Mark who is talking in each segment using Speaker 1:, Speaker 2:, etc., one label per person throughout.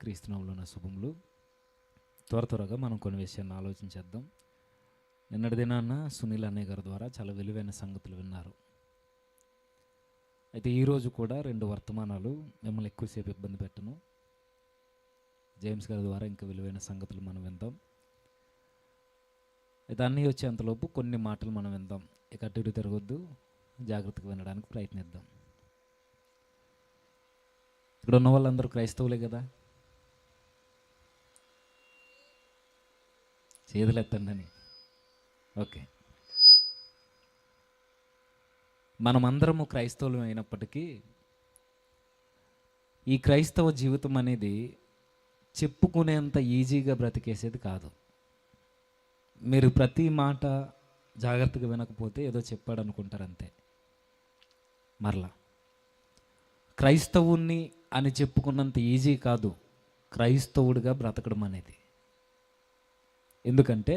Speaker 1: క్రీస్తునామంలో నా శుభములు. త్వరగా మనం కొన్ని విషయాన్ని ఆలోచించేద్దాం. నిన్నటి దినాన్న సునీల్ అన్నయ్య గారి ద్వారా చాలా విలువైన సంగతులు విన్నారు. అయితే ఈరోజు కూడా 2 వర్తమానాలు మిమ్మల్ని ఎక్కువసేపు ఇబ్బంది పెట్టను. జేమ్స్ గారి ద్వారా ఇంకా విలువైన సంగతులు మనం విందాం. అయితే అన్నీ వచ్చేంతలోపు కొన్ని మాటలు మనం విందాం. ఇక అటు ఇటు తిరగొద్దు, జాగ్రత్తగా వినడానికి ప్రయత్నిద్దాం. ఇక్కడ ఉన్న వాళ్ళందరూ క్రైస్తవులే కదా? చేతులు ఎత్తండి అని. ఓకే, మనమందరము క్రైస్తవులు అయినప్పటికీ ఈ క్రైస్తవ జీవితం అనేది చెప్పుకునేంత ఈజీగా బ్రతికేసేది కాదు. మీరు ప్రతి మాట జాగ్రత్తగా వినకపోతే ఏదో చెప్పాడు అనుకుంటారు అంతే. మరలా క్రైస్తవుణ్ణి అని చెప్పుకున్నంత ఈజీ కాదు క్రైస్తవుడిగా బ్రతకడం అనేది. ఎందుకంటే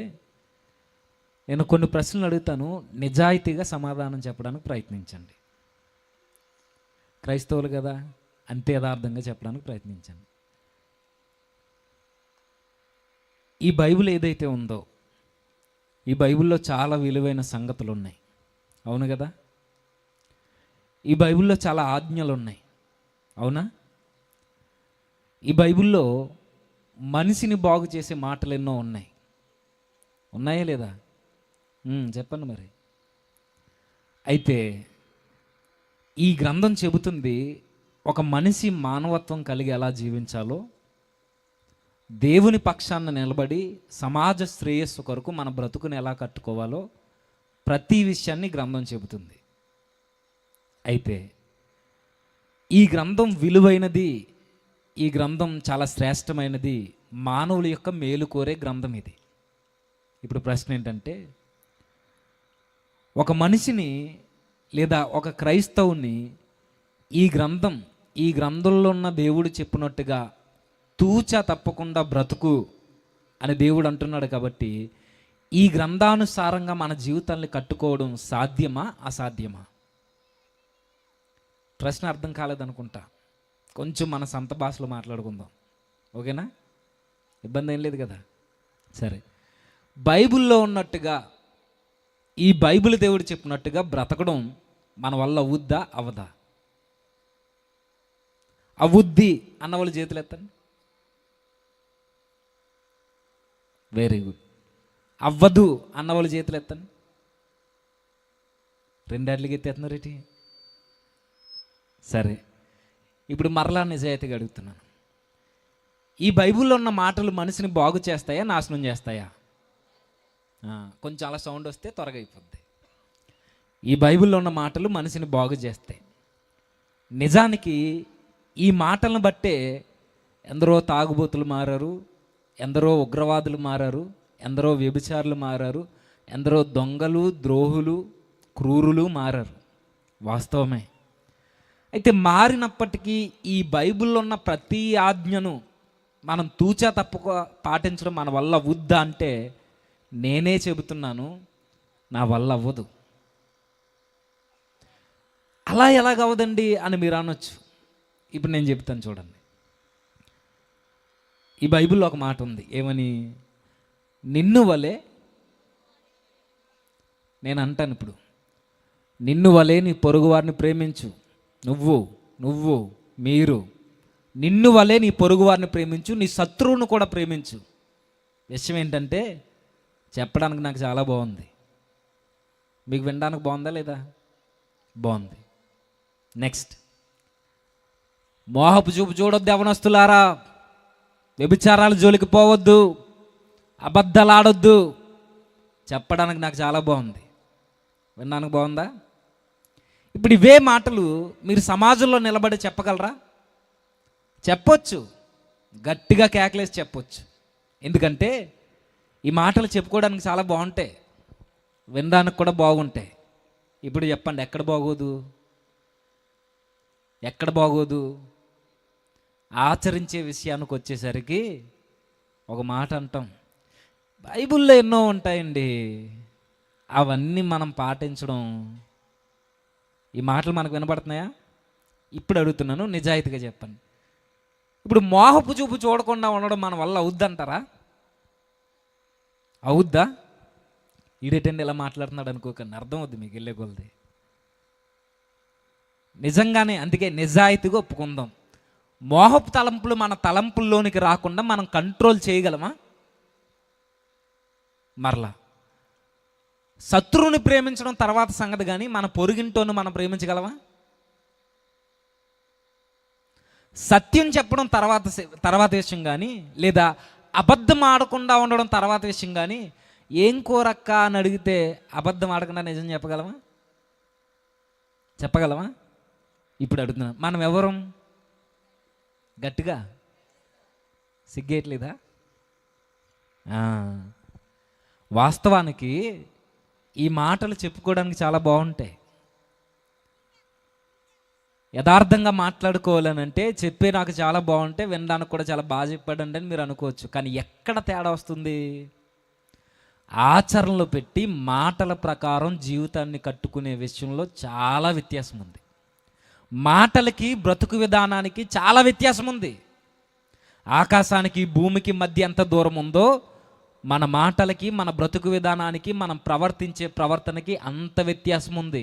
Speaker 1: నేను కొన్ని ప్రశ్నలు అడుగుతాను, నిజాయితీగా సమాధానం చెప్పడానికి ప్రయత్నించండి. క్రైస్తవులు కదా, అంతే యథార్థంగా చెప్పడానికి ప్రయత్నించండి. ఈ బైబిల్ ఏదైతే ఉందో, ఈ బైబిల్లో చాలా విలువైన సంగతులు ఉన్నాయి, అవును కదా? ఈ బైబిల్లో చాలా ఆజ్ఞలు ఉన్నాయి, అవునా? ఈ బైబిల్లో మనిషిని బాగు చేసే మాటలు ఎన్నో ఉన్నాయి, ఉన్నాయా లేదా? చెప్పండి మరి. అయితే ఈ గ్రంథం చెబుతుంది ఒక మనిషి మానవత్వం కలిగి ఎలా జీవించాలో, దేవుని పక్షాన నిలబడి సమాజ శ్రేయస్సు కొరకు మన బ్రతుకుని ఎలా కట్టుకోవాలో ప్రతి విషయాన్ని గ్రంథం చెబుతుంది. అయితే ఈ గ్రంథం విలువైనది, ఈ గ్రంథం చాలా శ్రేష్టమైనది, మానవుల యొక్క మేలు కోరే గ్రంథం ఇది. ఇప్పుడు ప్రశ్న ఏంటంటే, ఒక మనిషిని లేదా ఒక క్రైస్తవుని ఈ గ్రంథంలో ఉన్న దేవుడు చెప్పినట్టుగా తూచా తప్పకుండా బ్రతుకు అని దేవుడు అంటున్నాడు. కాబట్టి ఈ గ్రంథానుసారంగా మన జీవితాన్ని కట్టుకోవడం సాధ్యమా అసాధ్యమా? ప్రశ్న అర్థం కాలేదనుకుంటా. కొంచెం మన సొంత భాషలో మాట్లాడుకుందాం, ఓకేనా? ఇబ్బంది ఏం లేదు కదా? సరే, బైబిల్లో ఉన్నట్టుగా ఈ బైబిల్ దేవుడు చెప్పినట్టుగా బ్రతకడం మన వల్ల అవుద్దా అవదా? అవుద్ది అన్నవాళ్ళు చేతులు ఎత్తండి. Very good. అవ్వదు అన్నవాళ్ళు చేతులు ఎత్తండి. 2 ఏళ్ళకి ఎత్తేస్తున్నారు ఏంటి? సరే, ఇప్పుడు మరలా నిజాయితీగా అడుగుతున్నాను, ఈ బైబిల్లో ఉన్న మాటలు మనిషిని బాగు చేస్తాయా నాశనం చేస్తాయా? కొంచెం అలా సౌండ్ వస్తే త్వరగా అయిపోద్ది. ఈ బైబిల్లో ఉన్న మాటలు మనిషిని బాగు చేస్తాయి. నిజానికి ఈ మాటలను బట్టే ఎందరో తాగుబోతులు మారారు, ఎందరో ఉగ్రవాదులు మారారు, ఎందరో వ్యభిచారులు మారారు, ఎందరో దొంగలు, ద్రోహులు, క్రూరులు మారారు. వాస్తవమే. అయితే మారినప్పటికీ ఈ బైబిల్లో ఉన్న ప్రతి ఆజ్ఞను మనం తూచా తప్పక పాటించడం మన వల్ల అవుద్దా అంటే, నేనే చెబుతున్నాను, నా వల్ల అవ్వదు. అలా ఎలాగవ్వదండి అని మీరు అనొచ్చు. ఇప్పుడు నేను చెప్తాను చూడండి. ఈ బైబిల్లో ఒక మాట ఉంది, ఏమని? నిన్ను వలే, నేను అంటాను ఇప్పుడు, నిన్ను వలే నీ పొరుగు వారిని ప్రేమించు. నువ్వు మీరు నిన్ను వలే నీ పొరుగు వారిని ప్రేమించు, నీ శత్రువును కూడా ప్రేమించు. విషయం ఏంటంటే, చెప్పడానికి నాకు చాలా బాగుంది, మీకు వినడానికి బాగుందా లేదా? బాగుంది. నెక్స్ట్, మోహపు చూపు చూడొద్దు యవనస్తులారా, వ్యభిచారాల జోలికి పోవద్దు, అబద్ధాలు ఆడొద్దు. చెప్పడానికి నాకు చాలా బాగుంది, వినడానికి బాగుందా? ఇప్పుడు ఇవే మాటలు మీరు సమాజంలో నిలబడి చెప్పగలరా? చెప్పొచ్చు, గట్టిగా కేకలేసి చెప్పొచ్చు. ఎందుకంటే ఈ మాటలు చెప్పుకోవడానికి చాలా బాగుంటాయి, వినడానికి కూడా బాగుంటాయి. ఇప్పుడు చెప్పండి, ఎక్కడ బాగోదు? ఎక్కడ బాగోదు? ఆచరించే విషయానికి వచ్చేసరికి ఒక మాట అంటాం, బైబిల్లో ఎన్నో ఉంటాయండి, అవన్నీ మనం పాటించడం. ఈ మాటలు మనకు వినపడుతున్నాయా? ఇప్పుడు అడుగుతున్నాను, నిజాయితీగా చెప్పండి. ఇప్పుడు మోహపు చూపు చూడకుండా ఉండడం మన వల్ల అవుద్దంటారా? అవుద్దా? ఈడేటండి ఇలా మాట్లాడుతున్నాడు అనుకోకండి, అర్థం అవుద్ది మీకు వెళ్ళే కొలది. నిజంగానే అందుకే నిజాయితీగా ఒప్పుకుందాం. మోహపు తలంపులు మన తలంపుల్లోనికి రాకుండా మనం కంట్రోల్ చేయగలమా? మరలా శత్రువుని ప్రేమించడం తర్వాత సంగతి, కానీ మన పొరుగింటోను మనం ప్రేమించగలమా? సత్యం చెప్పడం తర్వాత విషయం కానీ, లేదా అబద్ధం ఆడకుండా ఉండడం తర్వాత విషయం కానీ, ఏం కూరక్క అని అడిగితే అబద్ధం ఆడకుండా నిజం చెప్పగలమా? చెప్పగలమా? ఇప్పుడు అడుగుతున్నాం, మనం ఎవరం? గట్టిగా సిగ్గేయట్లేదా? వాస్తవానికి ఈ మాటలు చెప్పుకోవడానికి చాలా బాగుంటాయి. యథార్థంగా మాట్లాడుకోవాలనంటే చెప్పే నాకు చాలా బాగుంటే వినడానికి కూడా చాలా బాగా చెప్పాడండి అని మీరు అనుకోవచ్చు. కానీ ఎక్కడ తేడా వస్తుంది? ఆచరణలో పెట్టి మాటల ప్రకారం జీవితాన్ని కట్టుకునే విషయంలో చాలా వ్యత్యాసం ఉంది. మాటలకి బ్రతుకు విధానానికి చాలా వ్యత్యాసం ఉంది. ఆకాశానికి భూమికి మధ్య ఎంత దూరం ఉందో మన మాటలకి మన బ్రతుకు విధానానికి మనం ప్రవర్తించే ప్రవర్తనకి అంత వ్యత్యాసం ఉంది.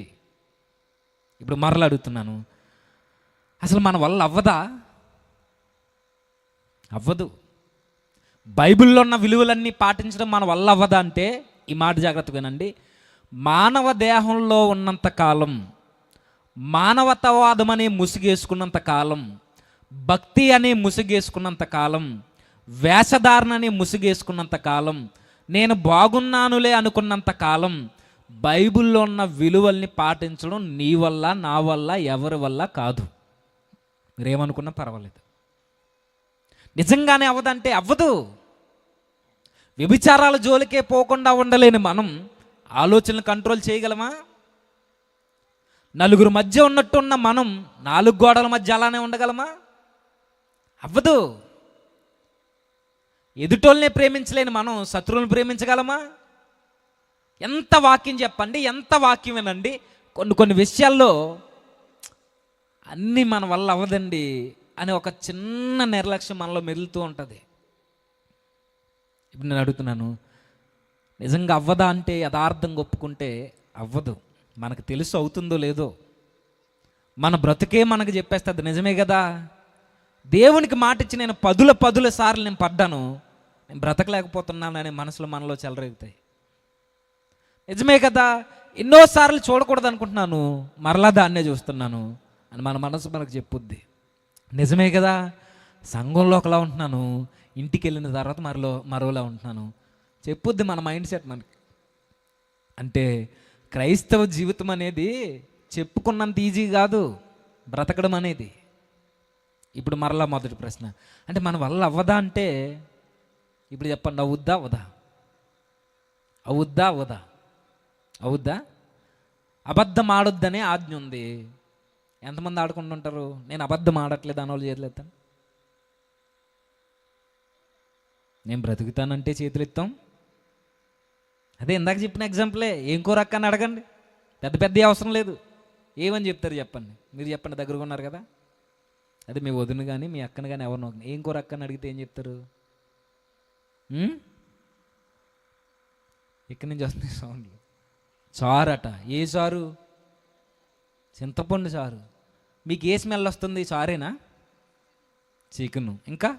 Speaker 1: ఇప్పుడు మరలా అడుగుతున్నాను, అసలు మన వల్ల అవ్వదా? అవ్వదు. బైబిల్లో ఉన్న విలువలన్నీ పాటించడం మన వల్ల అవ్వదా అంటే ఈ మాట జాగ్రత్తగా వినండి. మానవ దేహంలో ఉన్నంత కాలం, మానవతావాదం అనే ముసుగేసుకున్నంత కాలం, భక్తి అనే ముసుగేసుకున్నంత కాలం, వేషధారణ అనే ముసుగేసుకున్నంత కాలం, నేను బాగున్నానులే అనుకున్నంత కాలం బైబిల్లో ఉన్న విలువల్ని పాటించడం నీ వల్ల నా వల్ల ఎవరి వల్ల కాదు. మీరేమనుకున్నా పర్వాలేదు. నిజంగానే అవ్వదంటే అవ్వదు. వ్యభిచారాల జోలికే పోకుండా ఉండలేని మనం ఆలోచనలు కంట్రోల్ చేయగలమా? నలుగురు మధ్య ఉన్నట్టున్న మనం 4 గోడల మధ్య అలానే ఉండగలమా? అవ్వదు. ఎదుటోళ్ళనే ప్రేమించలేని మనం శత్రువులను ప్రేమించగలమా? ఎంత వాక్యం చెప్పండి, ఎంత వాక్యం వినండి, కొన్ని విషయాల్లో అన్నీ మన వల్ల అవ్వదండి అని ఒక చిన్న నిర్లక్ష్యం మనలో మెదులుతూ ఉంటుంది. ఇప్పుడు నేను అడుగుతున్నాను, నిజంగా అవ్వదా అంటే యథార్థంగా ఒప్పుకుంటే అవ్వదు. మనకు తెలుసు అవుతుందో లేదో, మన బ్రతుకే మనకు చెప్పేస్తుంది. నిజమే కదా. దేవునికి మాట ఇచ్చి నేను పదుల సార్లు నేను పడ్డాను, నేను బ్రతకలేకపోతున్నాను అనే మనసులో మనలో చెలరేగుతాయి. నిజమే కదా. ఎన్నోసార్లు చూడకూడదు అనుకుంటున్నాను, మరలా దాన్నే చూస్తున్నాను అని మన మనసు మనకు చెప్పుద్ది. నిజమే కదా. సంఘంలో ఒకలా ఉంటున్నాను, ఇంటికి వెళ్ళిన తర్వాత మరోలా ఉంటున్నాను చెప్పుద్ది మన మైండ్ సెట్ మనకి. అంటే క్రైస్తవ జీవితం అనేది చెప్పుకున్నంత ఈజీ కాదు బ్రతకడం అనేది. ఇప్పుడు మరలా మొదటి ప్రశ్న, అంటే మన వల్ల అవ్వదా అంటే ఇప్పుడు చెప్పండి, అవుద్దా అవదా? అవుద్దా అవదా? అవుద్దా? అబద్ధం ఆడొద్దనే ఆజ్ఞ ఉంది. ఎంతమంది ఆడుకుంటుంటారు? నేను అబద్ధం ఆడట్లేదు అని వాళ్ళు చేతులు ఎత్తాను. నేను బ్రతుకుతానంటే చేతులు ఎత్తాం. అదే ఇందాక చెప్పిన ఎగ్జాంపులే. ఏం కూర అక్క అని అడగండి, పెద్ద అవసరం లేదు. ఏమని చెప్తారు చెప్పండి? మీరు చెప్పండి, దగ్గరగా ఉన్నారు కదా. అదే మీ వదిన కానీ మీ అక్కను కానీ ఎవరినో ఏం కూర అక్క అని అడిగితే ఏం చెప్తారు? ఇక్కడి నుంచి వస్తుంది సౌండ్లు. చారు అట. ఏ చారు? చింతపండు చారు. మీకు ఏ స్మెల్ వస్తుంది? చారేనా? చికెను. ఇంకా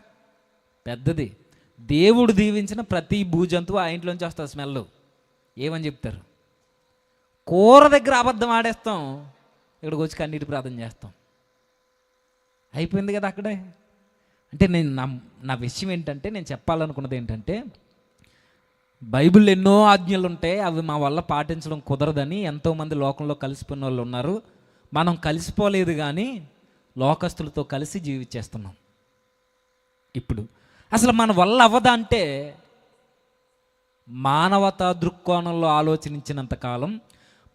Speaker 1: పెద్దది. దేవుడు దీవించిన ప్రతి భూజంతువు ఆ ఇంట్లోంచి వస్తుంది స్మెల్. ఏమని చెప్తారు? కూర దగ్గర అబద్ధం ఆడేస్తాం, ఇక్కడికి వచ్చి కన్నీటి ప్రార్థన చేస్తాం. అయిపోయింది కదా అక్కడే. అంటే నేను నా విషయం ఏంటంటే, నేను చెప్పాలనుకున్నది ఏంటంటే, బైబిల్లో ఎన్నో ఆజ్ఞలు ఉంటాయి, అవి మా వల్ల పాటించడం కుదరదని ఎంతోమంది లోకంలో కలిసిపోయిన వాళ్ళు ఉన్నారు. మనం కలిసిపోలేదు కానీ లోకస్తులతో కలిసి జీవించేస్తున్నాం. ఇప్పుడు అసలు మన వల్ల అవ్వదా అంటే, మానవతా దృక్కోణంలో ఆలోచించినంత కాలం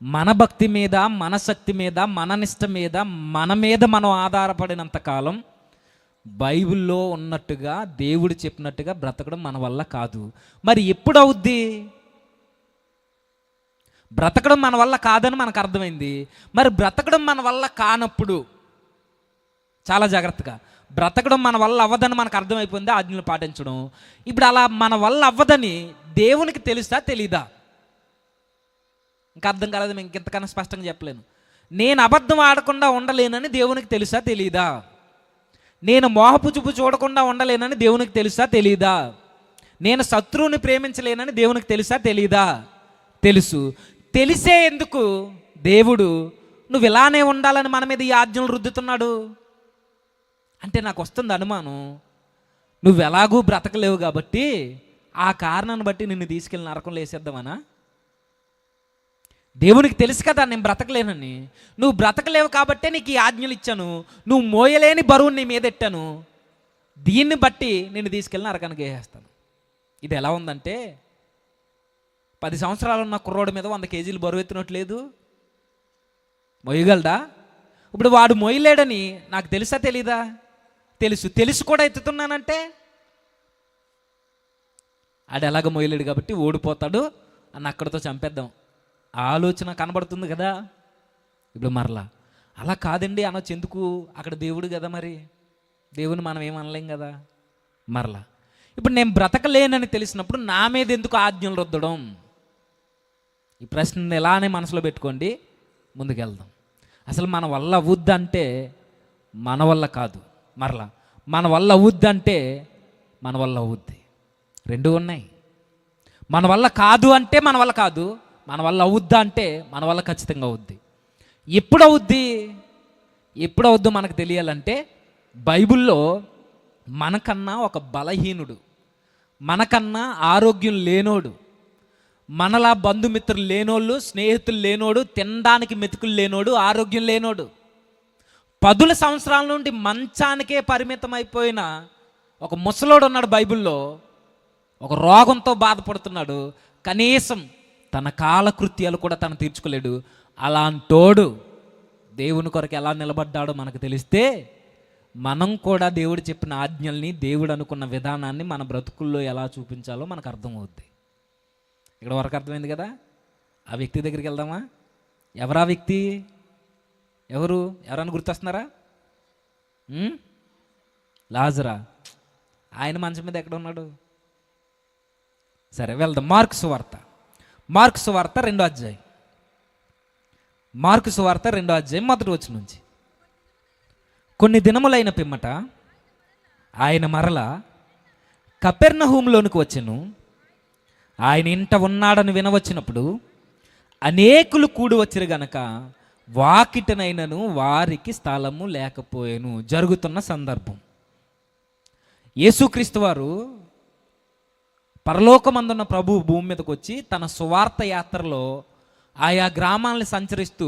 Speaker 1: మన భక్తి మీద, మన శక్తి మీద, మన నిష్ట మీద, మన మీద మనం ఆధారపడినంత కాలం బైబిల్లో ఉన్నట్టుగా దేవుడు చెప్పినట్టుగా బ్రతకడం మన వల్ల కాదు. మరి ఎప్పుడు అవుద్ది? బ్రతకడం మన వల్ల కాదని మనకు అర్థమైంది. మరి బ్రతకడం మన వల్ల కానప్పుడు చాలా జాగ్రత్తగా, బ్రతకడం మన వల్ల అవ్వదని మనకు అర్థమైపోయింది, ఆజ్ఞలు పాటించడం. ఇప్పుడు అలా మన వల్ల అవ్వదని దేవునికి తెలుసా తెలీదా? ఇంకా అర్థం కాలేదు, మేము ఇంకెంతకన్నా స్పష్టంగా చెప్పలేను. నేను అబద్ధం ఆడకుండా ఉండలేనని దేవునికి తెలుసా తెలీదా? నేను మోహపు చూపు చూడకుండా ఉండలేనని దేవునికి తెలుసా తెలీదా? నేను శత్రువుని ప్రేమించలేనని దేవునికి తెలుసా తెలీదా? తెలుసు. తెలిసే ఎందుకు దేవుడు నువ్వు ఇలానే ఉండాలని మన మీద ఈ ఆజ్ఞలు రుద్దుతున్నాడు? అంటే నాకు వస్తుంది అనుమానం, నువ్వు ఎలాగూ బ్రతకలేవు కాబట్టి ఆ కారణాన్ని బట్టి నిన్ను తీసుకెళ్ళి నరకంలో వేసేద్దామనా? దేవునికి తెలుసు కదా నేను బ్రతకలేనని. నువ్వు బ్రతకలేవు కాబట్టే నీకు ఈ ఆజ్ఞలు ఇచ్చాను, నువ్వు మోయలేని బరువుని నీ మీద ఎట్టాను, దీన్ని బట్టి నిన్ను తీసుకెళ్ళి నరకానికి వేసేస్తాను. ఇది ఎలా ఉందంటే 10 సంవత్సరాలు ఉన్న కుర్రోడి మీద 100 కేజీలు బరువు ఎత్తినట్లేదు, మోయగలడా? ఇప్పుడు వాడు మోయలేడని నాకు తెలుసా తెలీదా? తెలుసు. తెలుసు కూడా ఎత్తుతున్నానంటే ఆడు ఎలాగ మోయలేడు కాబట్టి ఓడిపోతాడు అని అక్కడితో చంపేద్దాం ఆలోచన కనబడుతుంది కదా. ఇప్పుడు మరలా అలా కాదండి అనొచ్చు, ఎందుకు? అక్కడ దేవుడు కదా, మరి దేవుని మనం ఏమనలేం కదా. మరలా ఇప్పుడు నేను బ్రతకలేనని తెలిసినప్పుడు నా మీద ఎందుకు ఆజ్ఞలు రుద్దడం? ఈ ప్రశ్న ఎలానే మనసులో పెట్టుకోండి, ముందుకెళ్దాం. అసలు మన వల్ల అవుద్దంటే మన వల్ల కాదు, మరలా మన వల్ల అవుద్దంటే మన వల్ల అవుద్ది. రెండు ఉన్నాయి. మన వల్ల కాదు అంటే మన వల్ల కాదు, మన వల్ల అవుద్దా అంటే మన వల్ల ఖచ్చితంగా అవుద్ది. ఎప్పుడు అవుద్ది? ఎప్పుడు అవుద్దో మనకు తెలియాలంటే బైబిల్లో మనకన్నా ఒక బలహీనుడు, మనకన్నా ఆరోగ్యం లేనోడు, మనలా బంధుమిత్రులు లేనోళ్ళు, స్నేహితులు లేనోడు, తినడానికి మెతుకులు లేనోడు, ఆరోగ్యం లేనోడు, 10 సంవత్సరాల నుండి మంచానికే పరిమితం అయిపోయిన ఒక ముసలోడు ఉన్నాడు బైబిల్లో. ఒక రోగంతో బాధపడుతున్నాడు, కనీసం తన కాలకృత్యాలు కూడా తను తీర్చుకోలేడు. అలాంటోడు దేవుని కొరకు ఎలా నిలబడ్డాడో మనకు తెలిస్తే మనం కూడా దేవుడు చెప్పిన ఆజ్ఞల్ని, దేవుడు అనుకున్న విధానాన్ని మన బ్రతుకుల్లో ఎలా చూపించాలో మనకు అర్థమవుద్ది. ఇక్కడ వరకు అర్థమైంది కదా. ఆ వ్యక్తి దగ్గరికి వెళ్దామా? ఎవరా వ్యక్తి? ఎవరైనా గుర్తొస్తున్నారా? లాజరా. ఆయన మంచం మీద ఎక్కడ ఉన్నాడు? సరే వెళ్దాం. మార్కు సువార్త 2వ అధ్యాయం. మార్కు సువార్త 2వ అధ్యాయం 1వ వచనం నుంచి. కొన్ని దినములైన పిమ్మట ఆయన మరల కపెర్నహూములోనికి వచ్చెను. ఆయన ఇంట ఉన్నాడని వినవచ్చినప్పుడు అనేకులు కూడి వచ్చిరు గనక వాకిటనైనను వారికి స్థలము లేకపోయేను. జరుగుతున్న సందర్భం, యేసుక్రీస్తు వారు పరలోకమందున్న ప్రభు భూమి మీదకి వచ్చి తన సువార్త యాత్రలో ఆయా గ్రామాలను సంచరిస్తూ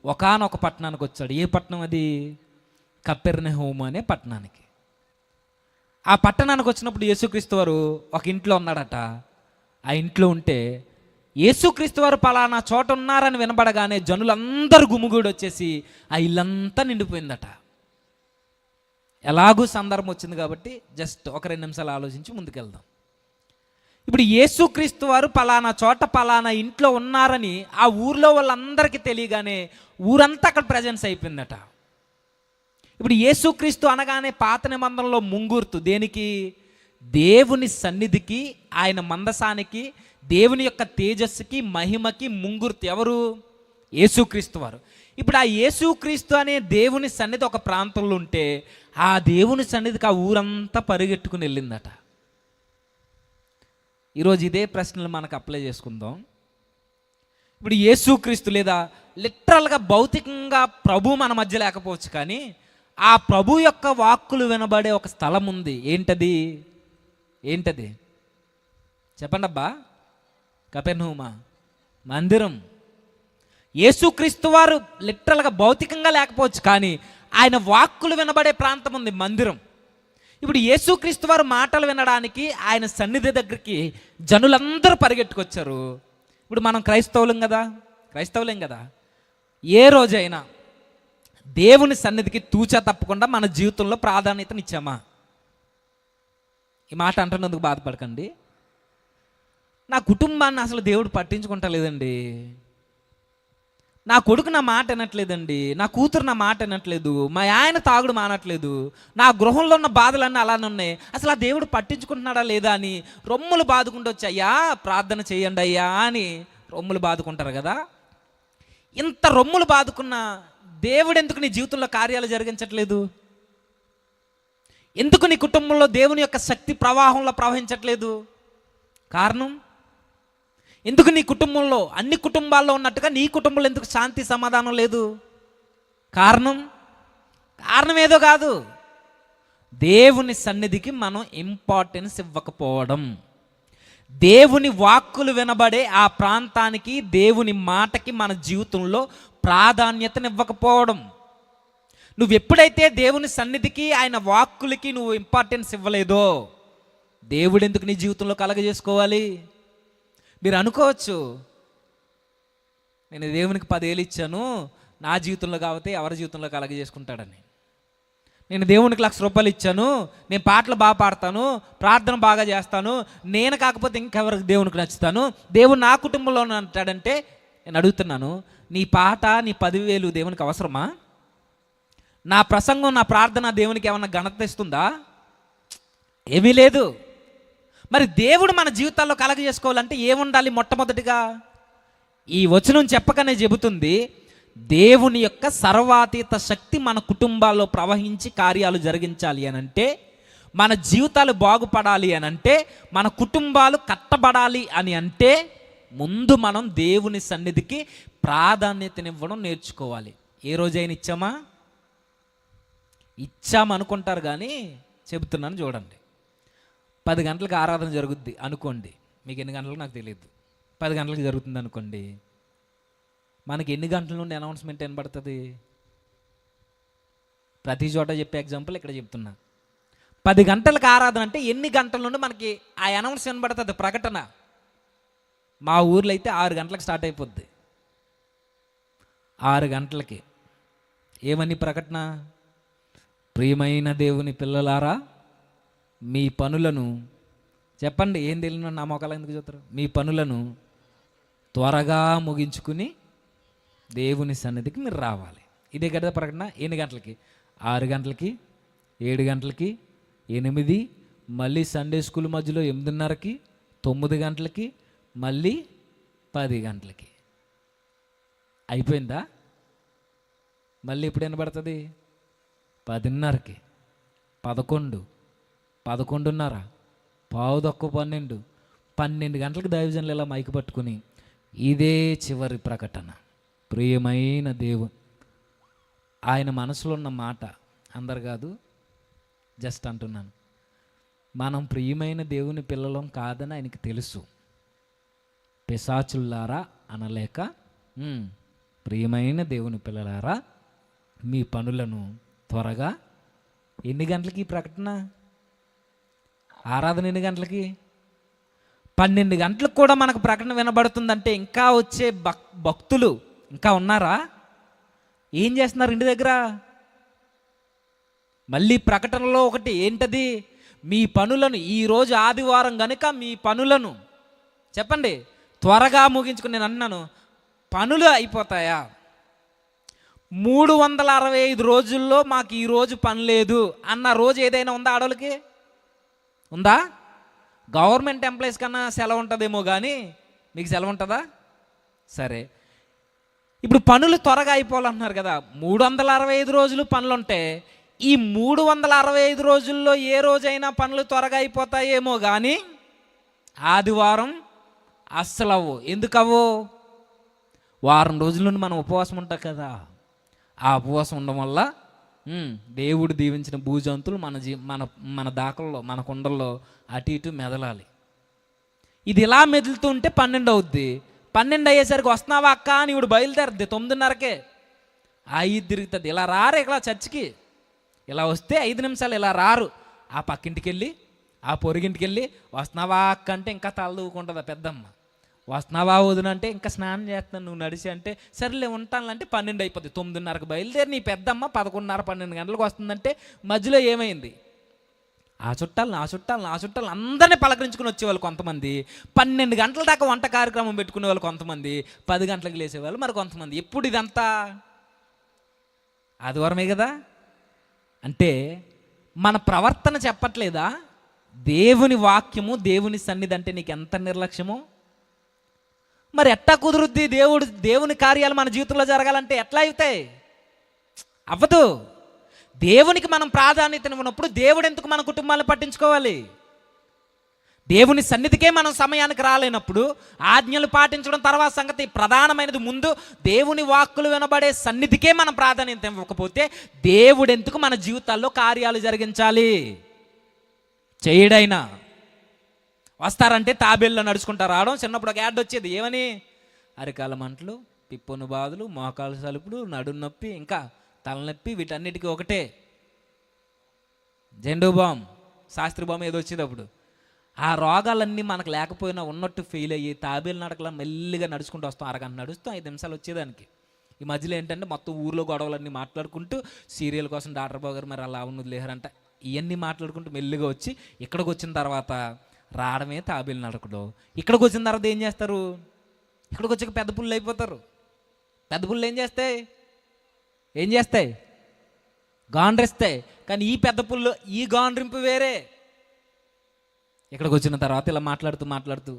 Speaker 1: ఒకానొక పట్టణానికి వచ్చాడు. ఏ పట్టణం అది? కపెర్నహూము అనే పట్టణానికి. ఆ పట్టణానికి వచ్చినప్పుడు యేసుక్రీస్తు వారు ఒక ఇంట్లో ఉన్నాడట. ఆ ఇంట్లో ఉంటే యేసుక్రీస్తు వారు పలానా చోట ఉన్నారని వినబడగానే జనులందరూ గుమిగూడి వచ్చేసి ఆ ఇల్లంతా నిండిపోయిందట. ఎలాగూ సందర్భం వచ్చింది కాబట్టి జస్ట్ ఒక 2 నిమిషాలు ఆలోచించి ముందుకెళ్దాం. ఇప్పుడు యేసుక్రీస్తు వారు పలానా చోట పలానా ఇంట్లో ఉన్నారని ఆ ఊర్లో వాళ్ళందరికీ తెలియగానే ఊరంతా అక్కడ ప్రజెన్స్ అయిపోయిందట. ఇప్పుడు యేసుక్రీస్తు అనగానే పాత నిబంధనలో ముంగుర్తు దేనికి? దేవుని సన్నిధికి, ఆయన మందసానికి, దేవుని యొక్క తేజస్సుకి, మహిమకి ముంగుర్తు ఎవరు? యేసుక్రీస్తు వారు. ఇప్పుడు ఆ యేసుక్రీస్తు అనే దేవుని సన్నిధి ఒక ప్రాంతంలో ఉంటే ఆ దేవుని సన్నిధికి ఆ ఊరంతా పరిగెట్టుకుని వెళ్ళిందట. ఈరోజు ఇదే ప్రశ్నలు మనకు అప్లై చేసుకుందాం. ఇప్పుడు యేసుక్రీస్తు లేదా లిటరల్గా భౌతికంగా ప్రభు మన మధ్య లేకపోవచ్చు, కానీ ఆ ప్రభు యొక్క వాక్కులు వినబడే ఒక స్థలం ఉంది. ఏంటది? చెప్పండి అబ్బా. కపెర్నహూమా? మందిరం. యేసుక్రీస్తు వారు లిటరల్గా భౌతికంగా లేకపోవచ్చు, కానీ ఆయన వాక్కులు వినబడే ప్రాంతం ఉంది, మందిరం. ఇప్పుడు యేసుక్రీస్తు వారు మాటలు వినడానికి ఆయన సన్నిధి దగ్గరికి జనులందరూ పరిగెట్టుకొచ్చారు. ఇప్పుడు మనం క్రైస్తవులేం కదా. ఏ రోజైనా దేవుని సన్నిధికి తూచా తప్పకుండా మన జీవితంలో ప్రాధాన్యతనిచ్చామా? ఈ మాట అంటున్నందుకు బాధపడకండి. నా కుటుంబాన్ని అసలు దేవుడు పట్టించుకుంటా లేదండి, నా కొడుకు నా మాట వినట్లేదండి, నా కూతురు నా మాట వినట్లేదు, మా ఆయన తాగుడు మానట్లేదు, నా గృహంలో ఉన్న బాధలన్నీ అలానే ఉన్నాయి, అసలు ఆ దేవుడు పట్టించుకుంటున్నాడా లేదా అని రొమ్ములు బాదుకుంటూ వచ్చి అయ్యా ప్రార్థన చేయండి అయ్యా అని రొమ్ములు బాదుకుంటారు కదా. ఇంత రొమ్ములు బాదుకున్న దేవుడు ఎందుకు నీ జీవితంలో కార్యాలు జరిగించట్లేదు? ఎందుకు నీ కుటుంబంలో దేవుని యొక్క శక్తి ప్రవాహంలో ప్రవహించట్లేదు? కారణం ఎందుకు? నీ కుటుంబంలో అన్ని కుటుంబాల్లో ఉన్నట్టుగా నీ కుటుంబంలో ఎందుకు శాంతి సమాధానం లేదు? కారణం ఏదో కాదు, దేవుని సన్నిధికి మనం ఇంపార్టెన్స్ ఇవ్వకపోవడం, దేవుని వాక్కులు వినబడే ఆ ప్రాంతానికి, దేవుని మాటకి మన జీవితంలో ప్రాధాన్యతనివ్వకపోవడం. నువ్వు ఎప్పుడైతే దేవుని సన్నిధికి, ఆయన వాక్కులకి నువ్వు ఇంపార్టెన్స్ ఇవ్వలేదో, దేవుడు ఎందుకు నీ జీవితంలో కలగజేసుకోవాలి? మీరు అనుకోవచ్చు, నేను దేవునికి 10,000 ఇచ్చాను, నా జీవితంలో కాబట్టి ఎవరి జీవితంలో కలగజేసుకుంటాడని. నేను దేవునికి 1,00,000 రూపాయలు ఇచ్చాను, నేను పాటలు బాగా పాడతాను, ప్రార్థన బాగా చేస్తాను, నేను కాకపోతే ఇంకెవరికి దేవునికి నచ్చుతాను, దేవుడు నా కుటుంబంలో అంటాడంటే నేను అడుగుతున్నాను, నీ పాట, నీ 10,000 దేవునికి అవసరమా? నా ప్రసంగం, నా ప్రార్థన దేవునికి ఏమన్నా ఘనత ఇస్తుందా? ఏమీ లేదు. మరి దేవుడు మన జీవితాల్లో కలగజేసుకోవాలంటే ఏముండాలి? మొట్టమొదటిగా ఈ వచనం చెప్పకనే చెబుతుంది, దేవుని యొక్క సర్వాతీత శక్తి మన కుటుంబాల్లో ప్రవహించి కార్యాలు జరిగించాలి అని అంటే, మన జీవితాలు బాగుపడాలి అని అంటే, మన కుటుంబాలు కట్టబడాలి అని అంటే, ముందు మనం దేవుని సన్నిధికి ప్రాధాన్యతనివ్వడం నేర్చుకోవాలి. ఏ రోజైనా ఇచ్చామనుకుంటారు కానీ చెబుతున్నాను చూడండి. 10 గంటలకు ఆరాధన జరుగుద్ది అనుకోండి, మీకు ఎన్ని గంటలకు నాకు తెలియదు, 10 గంటలకు జరుగుతుంది అనుకోండి, మనకి ఎన్ని గంటల నుండి అనౌన్స్మెంట్ వినబడుతుంది? ప్రతి చోట చెప్పే ఎగ్జాంపుల్ ఇక్కడ చెప్తున్నా. 10 గంటలకు ఆరాధన అంటే ఎన్ని గంటల నుండి మనకి ఆ అనౌన్స్ వినబడుతుంది, ప్రకటన? మా ఊర్లో అయితే 6 గంటలకు స్టార్ట్ అయిపోద్ది. 6 గంటలకి ఏమని ప్రకటన? ప్రియమైన దేవుని పిల్లలారా, మీ పనులను, చెప్పండి, ఏం తెలియను నా మొక్కలు ఎందుకు చూస్తారు, మీ పనులను త్వరగా ముగించుకుని దేవుని సన్నిధికి మీరు రావాలి. ఇదే కదా ప్రకటన. ఎన్ని గంటలకి? 6 గంటలకి, 7 గంటలకి, 8, మళ్ళీ సండే స్కూల్ మధ్యలో 8:30కి, 9 గంటలకి, మళ్ళీ 10 గంటలకి. అయిపోయిందా? మళ్ళీ ఎప్పుడు వినబడుతుంది? 10:30కి, 11, 11:30, 11:15, 12 గంటలకు దైవజనులు ఇలా మైకు పట్టుకుని ఇదే చివరి ప్రకటన. ప్రియమైన దేవుడు, ఆయన మనసులో ఉన్న మాట అందరు కాదు, జస్ట్ అంటున్నాను, మనం ప్రియమైన దేవుని పిల్లలం కాదని ఆయనకి తెలుసు. పిశాచుల్లారా అనలేక, ప్రియమైన దేవుని పిల్లలారా, మీ పనులను త్వరగా. ఎన్ని గంటలకి ప్రకటన? ఆరాధన ఎన్ని గంటలకి? 12 గంటలకు కూడా మనకు ప్రకటన వినబడుతుందంటే ఇంకా వచ్చే భక్తులు ఇంకా ఉన్నారా? ఏం చేస్తున్నారు ఇంటి దగ్గర? మళ్ళీ ప్రకటనలో ఒకటి ఏంటది? మీ పనులను, ఈరోజు ఆదివారం కనుక మీ పనులను, చెప్పండి, త్వరగా ముగించుకుని. నేను అన్నాను, పనులు అయిపోతాయా? 365 రోజుల్లో మాకు ఈరోజు పని లేదు అన్న రోజు ఏదైనా ఉందా? ఆడోళ్ళకి ఉందా? గవర్నమెంట్ ఎంప్లాయీస్ కన్నా సెలవు ఉంటుందేమో కానీ మీకు సెలవు ఉంటుందా? సరే, ఇప్పుడు పనులు త్వరగా అయిపోవాలంటున్నారు కదా. 365 రోజులు పనులు ఉంటే ఈ 365 రోజుల్లో ఏ రోజైనా పనులు త్వరగా అయిపోతాయేమో కానీ ఆదివారం అస్సలు అవ్వు. ఎందుకవ్వు? వారం రోజుల నుండి మనం ఉపవాసం ఉంటాం కదా. ఆ ఉపవాసం ఉండడం వల్ల దేవుడు దీవించిన భూజంతులు మన దాకల్లో, మన కుండల్లో అటు ఇటు మెదలాలి. ఇది ఇలా మెదులుతూ ఉంటే 12 అవుద్ది. 12 అయ్యేసరికి వస్తున్నావా అక్క అని ఇప్పుడు బయలుదేరద్ది 9:30కే. 5 తిరుగుతుంది. ఇలా రారు ఇక్కడ చర్చికి. ఇలా వస్తే 5 నిమిషాలు ఇలా రారు. ఆ పక్కింటికి వెళ్ళి, ఆ పొరిగింటికి వెళ్ళి వస్తున్నావా అక్క అంటే ఇంకా తల దూకుంటుంది పెద్దమ్మ. వస్తున్నావా వదిన అంటే ఇంకా స్నానం చేస్తున్నాను, నువ్వు నడిచి అంటే సరేలే ఉంటానంటే 12 అయిపోద్ది. 9:30కి బయలుదేరి నీ పెద్దమ్మ 11:30, 12 గంటలకు వస్తుందంటే మధ్యలో ఏమైంది? ఆ చుట్టాలను అందరినీ పలకరించుకుని వచ్చేవాళ్ళు కొంతమంది, 12 గంటల దాకా వంట కార్యక్రమం పెట్టుకునే వాళ్ళు కొంతమంది, 10 గంటలకు లేసేవాళ్ళు మరి కొంతమంది. ఎప్పుడు ఇదంతా ఆదివారమే కదా. అంటే మన ప్రవర్తన చెప్పట్లేదా దేవుని వాక్యము, దేవుని సన్నిధి అంటే నీకు ఎంత నిర్లక్ష్యమో? మరి ఎట్టా కుదురుద్ది? దేవుని కార్యాలు మన జీవితంలో జరగాలంటే ఎట్లా అవుతాయి? అవ్వదు. దేవునికి మనం ప్రాధాన్యతనివ్వనప్పుడు దేవుడు ఎందుకు మన కుటుంబాలను పట్టించుకోవాలి? దేవుని సన్నిధికే మనం సమయానికి రాలేనప్పుడు ఆజ్ఞలు పాటించడం తర్వాత సంగతి, ప్రధానమైనది ముందు దేవుని వాక్కులు వినబడే సన్నిధికే మనం ప్రాధాన్యత ఇవ్వకపోతే దేవుడు ఎందుకు మన జీవితాల్లో కార్యాలు జరిగించాలి? చేయడైనా వస్తారంటే తాబేల్లో నడుచుకుంటా రావడం. చిన్నప్పుడు ఒక యాడ్ వచ్చేది, ఏమని? అరికాల మంటలు, పిప్పొను బాధలు, మోకాలు సలుపులు, నడుము నొప్పి, ఇంకా తలనొప్పి, వీటన్నిటికీ ఒకటే జెండూ బామ్, శాస్త్రి బామ్ ఏదో వచ్చేది అప్పుడు. ఆ రోగాలన్నీ మనకు లేకపోయినా ఉన్నట్టు ఫెయిల్ అయ్యి తాబేలు నడకలా మెల్లిగా నడుచుకుంటూ వస్తాం. అరగంట నడుస్తూ 5 నిమిషాలు వచ్చేదానికి. ఈ మధ్యలో ఏంటంటే మొత్తం ఊర్లో గొడవలన్నీ మాట్లాడుకుంటూ సీరియల్ కోసం డాక్టర్ బాబు గారు మరి అలా ఉన్నది లేరంట, ఇవన్నీ మాట్లాడుకుంటూ మెల్లిగా వచ్చి ఇక్కడికి వచ్చిన తర్వాత రావడమే తాబేలు నడకడు. ఇక్కడికి వచ్చిన తర్వాత ఏం చేస్తారు? ఇక్కడికి వచ్చాక పెద్ద పుల్లు అయిపోతారు. పెద్ద పుల్లు ఏం చేస్తాయి? గాండ్రిస్తాయి. కానీ ఈ పెద్ద పుల్లు, ఈ గాండ్రింపు వేరే. ఇక్కడికి వచ్చిన తర్వాత ఇలా మాట్లాడుతూ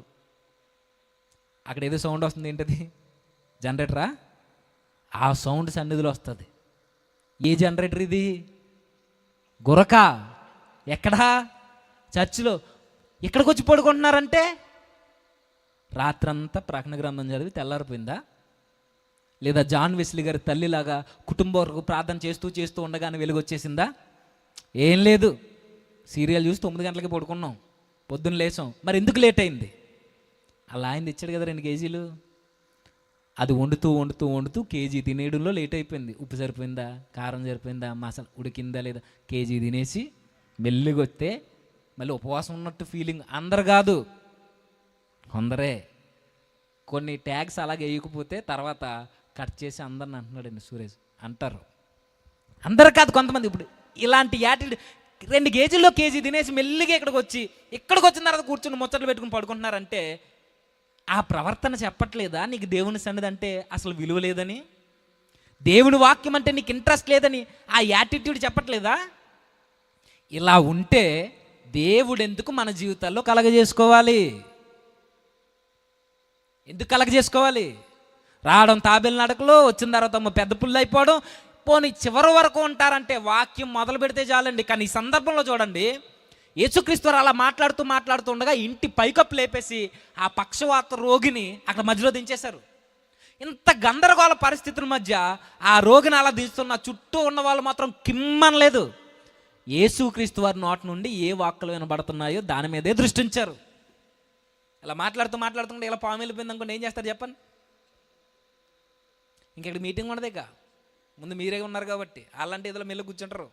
Speaker 1: అక్కడ ఏదో సౌండ్ వస్తుంది, ఏంటది? జనరేటరా? ఆ సౌండ్ సన్నిధిలో వస్తుంది. ఏ జనరేటర్ ఇది? గురక. ఎక్కడా? చర్చిలో. ఇక్కడికి వచ్చి పడుకుంటున్నారంటే రాత్రంతా ప్రకటన గ్రంథం చదివి తెల్లారిపోయిందా? లేదా జాన్ వెస్లీ గారి తల్లిలాగా కుటుంబం వరకు ప్రార్థన చేస్తూ ఉండగానే వెలుగొచ్చేసిందా? ఏం లేదు. సీరియల్ చూసి 9 గంటలకి పడుకున్నాం, పొద్దున్న లేచాం. మరి ఎందుకు లేట్ అయింది? అలా ఆయన తెచ్చాడు కదా 2 కేజీలు. అది వండుతూ కేజీ తినేయడంలో లేట్ అయిపోయింది. ఉప్పు సరిపోయిందా, కారం సరిపోయిందా, మసాలా ఉడికిందా లేదా, కేజీ తినేసి మెల్లిగా వస్తే మళ్ళీ ఉపవాసం ఉన్నట్టు ఫీలింగ్. అందరు కాదు, కొందరే. కొన్ని ట్యాగ్స్ అలాగే వేయకపోతే తర్వాత కట్ చేసి అందరిని అంటున్నాడండి సురేష్ అంటారు. అందరు కాదు, కొంతమంది. ఇప్పుడు ఇలాంటి యాటిట్యూడ్ 2 కేజీల్లో కేజీ తినేసి మెల్లిగా ఇక్కడికి వచ్చిన తర్వాత కూర్చుని ముచ్చట్లు పెట్టుకుని పడుకుంటున్నారంటే ఆ ప్రవర్తన చెప్పట్లేదా నీకు దేవుని సన్నిధి అంటే అసలు విలువ లేదని? దేవుని వాక్యం అంటే నీకు ఇంట్రెస్ట్ లేదని ఆ యాటిట్యూడ్ చెప్పట్లేదా? ఇలా ఉంటే దేవుడు ఎందుకు మన జీవితాల్లో కలగజేసుకోవాలి? ఎందుకు కలగజేసుకోవాలి? రావడం తాబేలు నడకలో, వచ్చిన తర్వాత పెద్ద పుల్లు అయిపోవడం, పోనీ చివరి వరకు ఉంటారంటే వాక్యం మొదలు పెడితే చాలండి. కానీ ఈ సందర్భంలో చూడండి, యేసుక్రీస్తు అలా మాట్లాడుతూ ఉండగా ఇంటి పైకప్పు లేపేసి ఆ పక్షవాత రోగిని అక్కడ మధ్యలో దించేశారు. ఇంత గందరగోళ పరిస్థితుల మధ్య ఆ రోగిని అలా దించుతున్న చుట్టూ ఉన్న వాళ్ళు మాత్రం కిమ్మనలేదు. యేసుక్రీస్తు వారి నోటి నుండి ఏ వాక్కులు వినబడుతున్నాయో దాని మీదే దృష్టి ఉంచారు. ఇలా మాట్లాడుతుంటే ఇలా పాము వెళ్ళిపోయింది అనుకోండి, ఏం చేస్తారు చెప్పండి? ఇంకెక్కడ మీటింగ్ ఉండదేక, ముందు మీరే ఉన్నారు కాబట్టి అలాంటి ఏదో మెల్లు కూర్చుంటారు.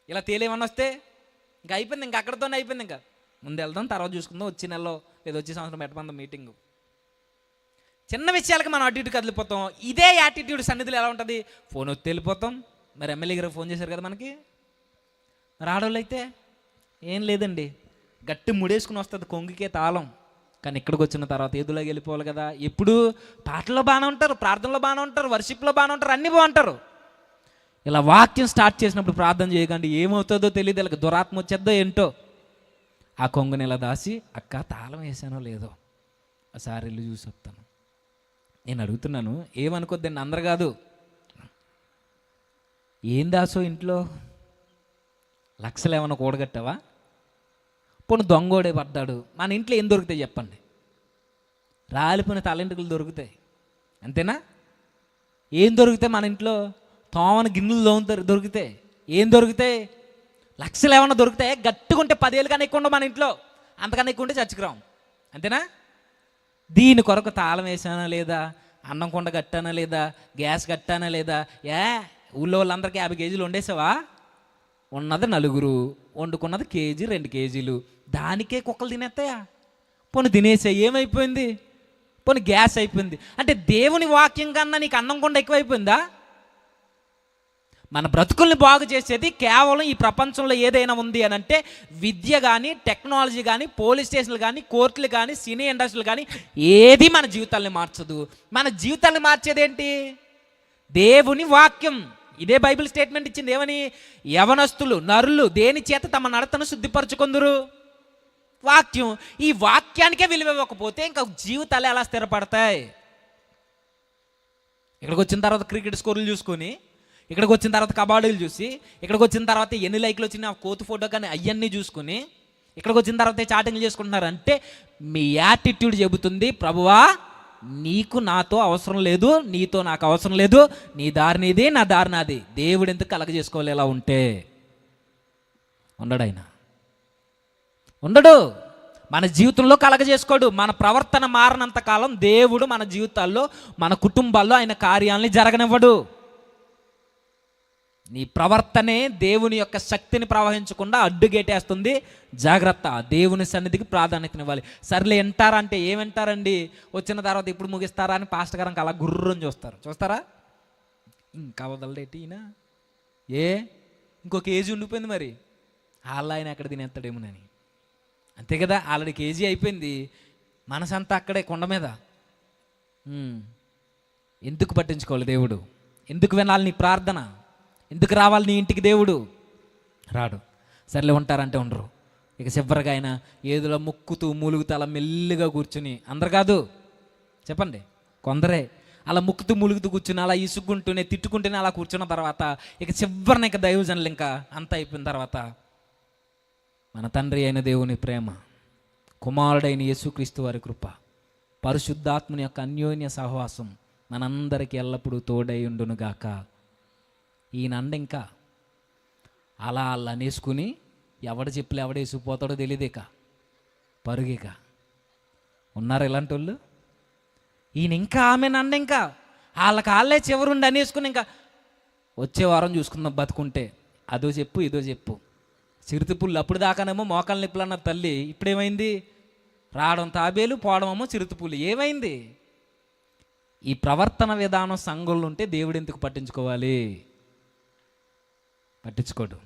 Speaker 1: ఇలా తేలేమన్నా వస్తే ఇంకా అయిపోయింది, ఇంకా అక్కడితోనే అయిపోయింది. ఇంకా ముందు వెళ్దాం, తర్వాత చూసుకుందాం, వచ్చే నెలలో లేదా వచ్చే సంవత్సరం పెట్టమందాం మీటింగ్. చిన్న విషయాలకి మనం అటు ఇటు కదిలిపోతాం. ఇదే యాటిట్యూడ్ సన్నిధిలో ఎలా ఉంటుంది? ఫోన్ వచ్చి వెళ్ళిపోతాం. మరి ఎమ్మెల్యే గారు ఫోన్ చేశారు కదా మనకి. మరి ఆడవాళ్ళు అయితే ఏం లేదండి, గట్టి ముడేసుకుని వస్తుంది కొంగికే తాళం. కానీ ఇక్కడికి వచ్చిన తర్వాత ఏదులోకి వెళ్ళిపోవాలి కదా. ఎప్పుడు పాటల్లో బాగానే ఉంటారు, ప్రార్థనలో బాగానే ఉంటారు, వర్షిప్లో బాగానే ఉంటారు, అన్నీ బాగుంటారు. ఇలా వాక్యం స్టార్ట్ చేసినప్పుడు ప్రార్థన చేయకండి, ఏమవుతుందో తెలియదు, ఇలా దురాత్మ వచ్చేద్దో ఏంటో. ఆ కొంగుని ఇలా దాసి, అక్క తాళం వేసానో లేదో ఒకసారి ఇల్లు చూసి వస్తాను. నేను అడుగుతున్నాను, ఏమనుకోద్దండి, అందరు కాదు. ఏం దాసో ఇంట్లో? లక్షలు ఏమన్నా కూడగట్టావా? పోను దొంగోడే పడ్డాడు, మన ఇంట్లో ఏం దొరుకుతాయి చెప్పండి? రాలిపోయిన తలంటుకులు దొరుకుతాయి, అంతేనా? ఏం దొరుకుతాయి మన ఇంట్లో? తోమన గిన్నెలు దొరుకుతాయి. ఏం దొరుకుతాయి? లక్షలు ఏమన్నా దొరుకుతాయి? గట్టుకుంటే 10 ఏళ్ళు కన్నా ఎక్కువ ఉండవు మన ఇంట్లో, అంతకన్నా ఎక్కువ ఉంటే చచ్చికిరాం, అంతేనా? దీని కొరకు తాళం వేసానా లేదా, అన్నం కొండ కట్టానా లేదా, గ్యాస్ కట్టానా లేదా? ఊళ్ళో వాళ్ళందరికీ 50 కేజీలు వండేసావా? ఉన్నది 4, వండుకున్నది కేజీ 2 కేజీలు, దానికే కుక్కలు తినేస్తాయా? పోనీ తినేసాయి, ఏమైపోయింది? పోనీ గ్యాస్ అయిపోయింది. అంటే దేవుని వాక్యం కన్నా నీకు అన్నం కొండ ఎక్కువైపోయిందా? మన బ్రతుకుల్ని బాగు చేసేది కేవలం ఈ ప్రపంచంలో ఏదైనా ఉంది అని అంటే విద్య కానీ, టెక్నాలజీ కానీ, పోలీస్ స్టేషన్లు కానీ, కోర్టులు కానీ, సినీ ఇండస్ట్రీలు కానీ ఏది మన జీవితాల్ని మార్చదు. మన జీవితాన్ని మార్చేది ఏంటి? దేవుని వాక్యం. ఇదే బైబిల్ స్టేట్మెంట్ ఇచ్చింది. ఏమని? యవనస్తులు నరులు దేని చేత తమ నడతను శుద్ధిపరచుకొందురు? వాక్యం. ఈ వాక్యానికే విలువ ఇవ్వకపోతే ఇంకా జీవితాలు ఎలా స్థిరపడతాయి? ఇక్కడికి వచ్చిన తర్వాత క్రికెట్ స్కోర్లు చూసుకొని, ఇక్కడికి వచ్చిన తర్వాత కబాడీలు చూసి, ఇక్కడికి వచ్చిన తర్వాత ఎన్ని లైక్లు వచ్చినా కోతి ఫోటో కానీ అవన్నీ చూసుకొని, ఇక్కడికి వచ్చిన తర్వాత చాటింగ్లు చేసుకుంటున్నారు అంటే మీ యాటిట్యూడ్ చెబుతుంది, ప్రభువా నీకు నాతో అవసరం లేదు, నీతో నాకు అవసరం లేదు, నీ దారి నీది, నా దారి నాది. దేవుడు ఎందుకు కలగ చేసుకోవాలి? ఎలా ఉంటే ఉండడు. ఆయన ఉండడు. మన జీవితంలో కలగ చేసుకోడు. మన ప్రవర్తన మారినంత కాలం దేవుడు మన జీవితాల్లో, మన కుటుంబాల్లో ఆయన కార్యాలని జరగనివ్వడు. నీ ప్రవర్తనే దేవుని యొక్క శక్తిని ప్రవహించకుండా అడ్డుగేటేస్తుంది. జాగ్రత్త. దేవుని సన్నిధికి ప్రాధాన్యతనివ్వాలి. సర్లే వింటారా అంటే ఏం వింటారండి? వచ్చిన తర్వాత ఇప్పుడు ముగిస్తారా అని పాస్టర్ గారికి అలా గుర్రని చూస్తారా? ఇంకా వదలడేటి ఈయన, ఇంకో కేజీ ఉండిపోయింది, మరి ఆయన ఎక్కడ తినేస్తాడేమోనని. అంతే కదా, ఆల్రెడీ కేజీ అయిపోయింది, మనసంతా అక్కడే కొండ మీద. ఎందుకు పట్టించుకోవాలి దేవుడు? ఎందుకు వినాలి నీ ప్రార్థన? ఎందుకు రావాలి నీ ఇంటికి దేవుడు? రాడు. సర్లే ఉంటారంటే ఉండరు. ఇక చివరిగా ఆయన ఏదో ముక్కుతూ మూలుగుతూ అలా మెల్లిగా కూర్చుని, అందరు కాదు చెప్పండి, కొందరే అలా ముక్కుతూ మూలుగుతూ కూర్చుని అలా ఇసుక్కుంటూనే తిట్టుకుంటూనే అలా కూర్చున్న తర్వాత ఇక చివరిన ఇక దైవజనులు ఇంకా అంత అయిపోయిన తర్వాత మన తండ్రి అయిన దేవుని ప్రేమ, కుమారుడైన యేసుక్రీస్తు వారి కృప, పరిశుద్ధాత్మని యొక్క అన్యోన్య సహవాసం మనందరికీ ఎల్లప్పుడూ తోడై ఉండునుగాక. ఈయనండ ఇంకా అలా అనేసుకుని ఎవడ చెప్పులు ఎవడేసుకుపోతాడో తెలియదేక పరుగిక ఉన్నారు ఇలాంటి వాళ్ళు. ఈయన ఇంకా ఆమెనండ ఇంకా వాళ్ళే చివరుండి అనేసుకుని ఇంకా వచ్చే వారం చూసుకుందాం బతుకుంటే, అదో చెప్పు ఇదో చెప్పు. చిరుతిపుల్లు అప్పుడు దాకానేమో మోకాలు నిప్పులు అన్న తల్లి, ఇప్పుడేమైంది? రావడం తాబేలు, పోవడమేమో చిరుతిపుల్లు. ఏమైంది? ఈ ప్రవర్తన విధానం సంఘంలో ఉంటే దేవుడు ఎందుకు పట్టించుకోవాలి? పట్టించుకోడు.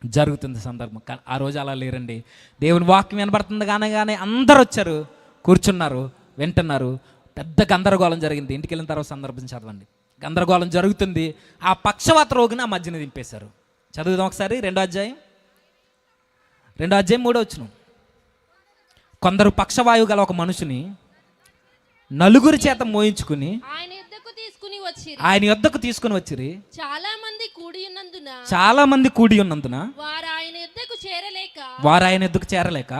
Speaker 1: జరుగుతుంది సందర్భం. ఆ రోజు అలా లేరండి. దేవుని వాక్యం వినబడుతుంది కానీ అందరు వచ్చారు, కూర్చున్నారు, వింటున్నారు. పెద్ద గందరగోళం జరిగింది. ఇంటికి వెళ్ళిన తర్వాత సందర్భం చదవండి. గందరగోళం జరుగుతుంది. ఆ పక్షవాత రోగిని ఆ మధ్యన దింపేశారు. చదువుదాం ఒకసారి. 2వ అధ్యాయం 3వ వచనం. కొందరు పక్షవాయువు గల ఒక మనుషుని నలుగురి చేత మోయించుకుని ఆయన యొద్దకు తీసుకుని వచ్చిరి. చాలా మంది కూడి ఉన్నందున వారు ఆయన యొద్దకు చేరలేక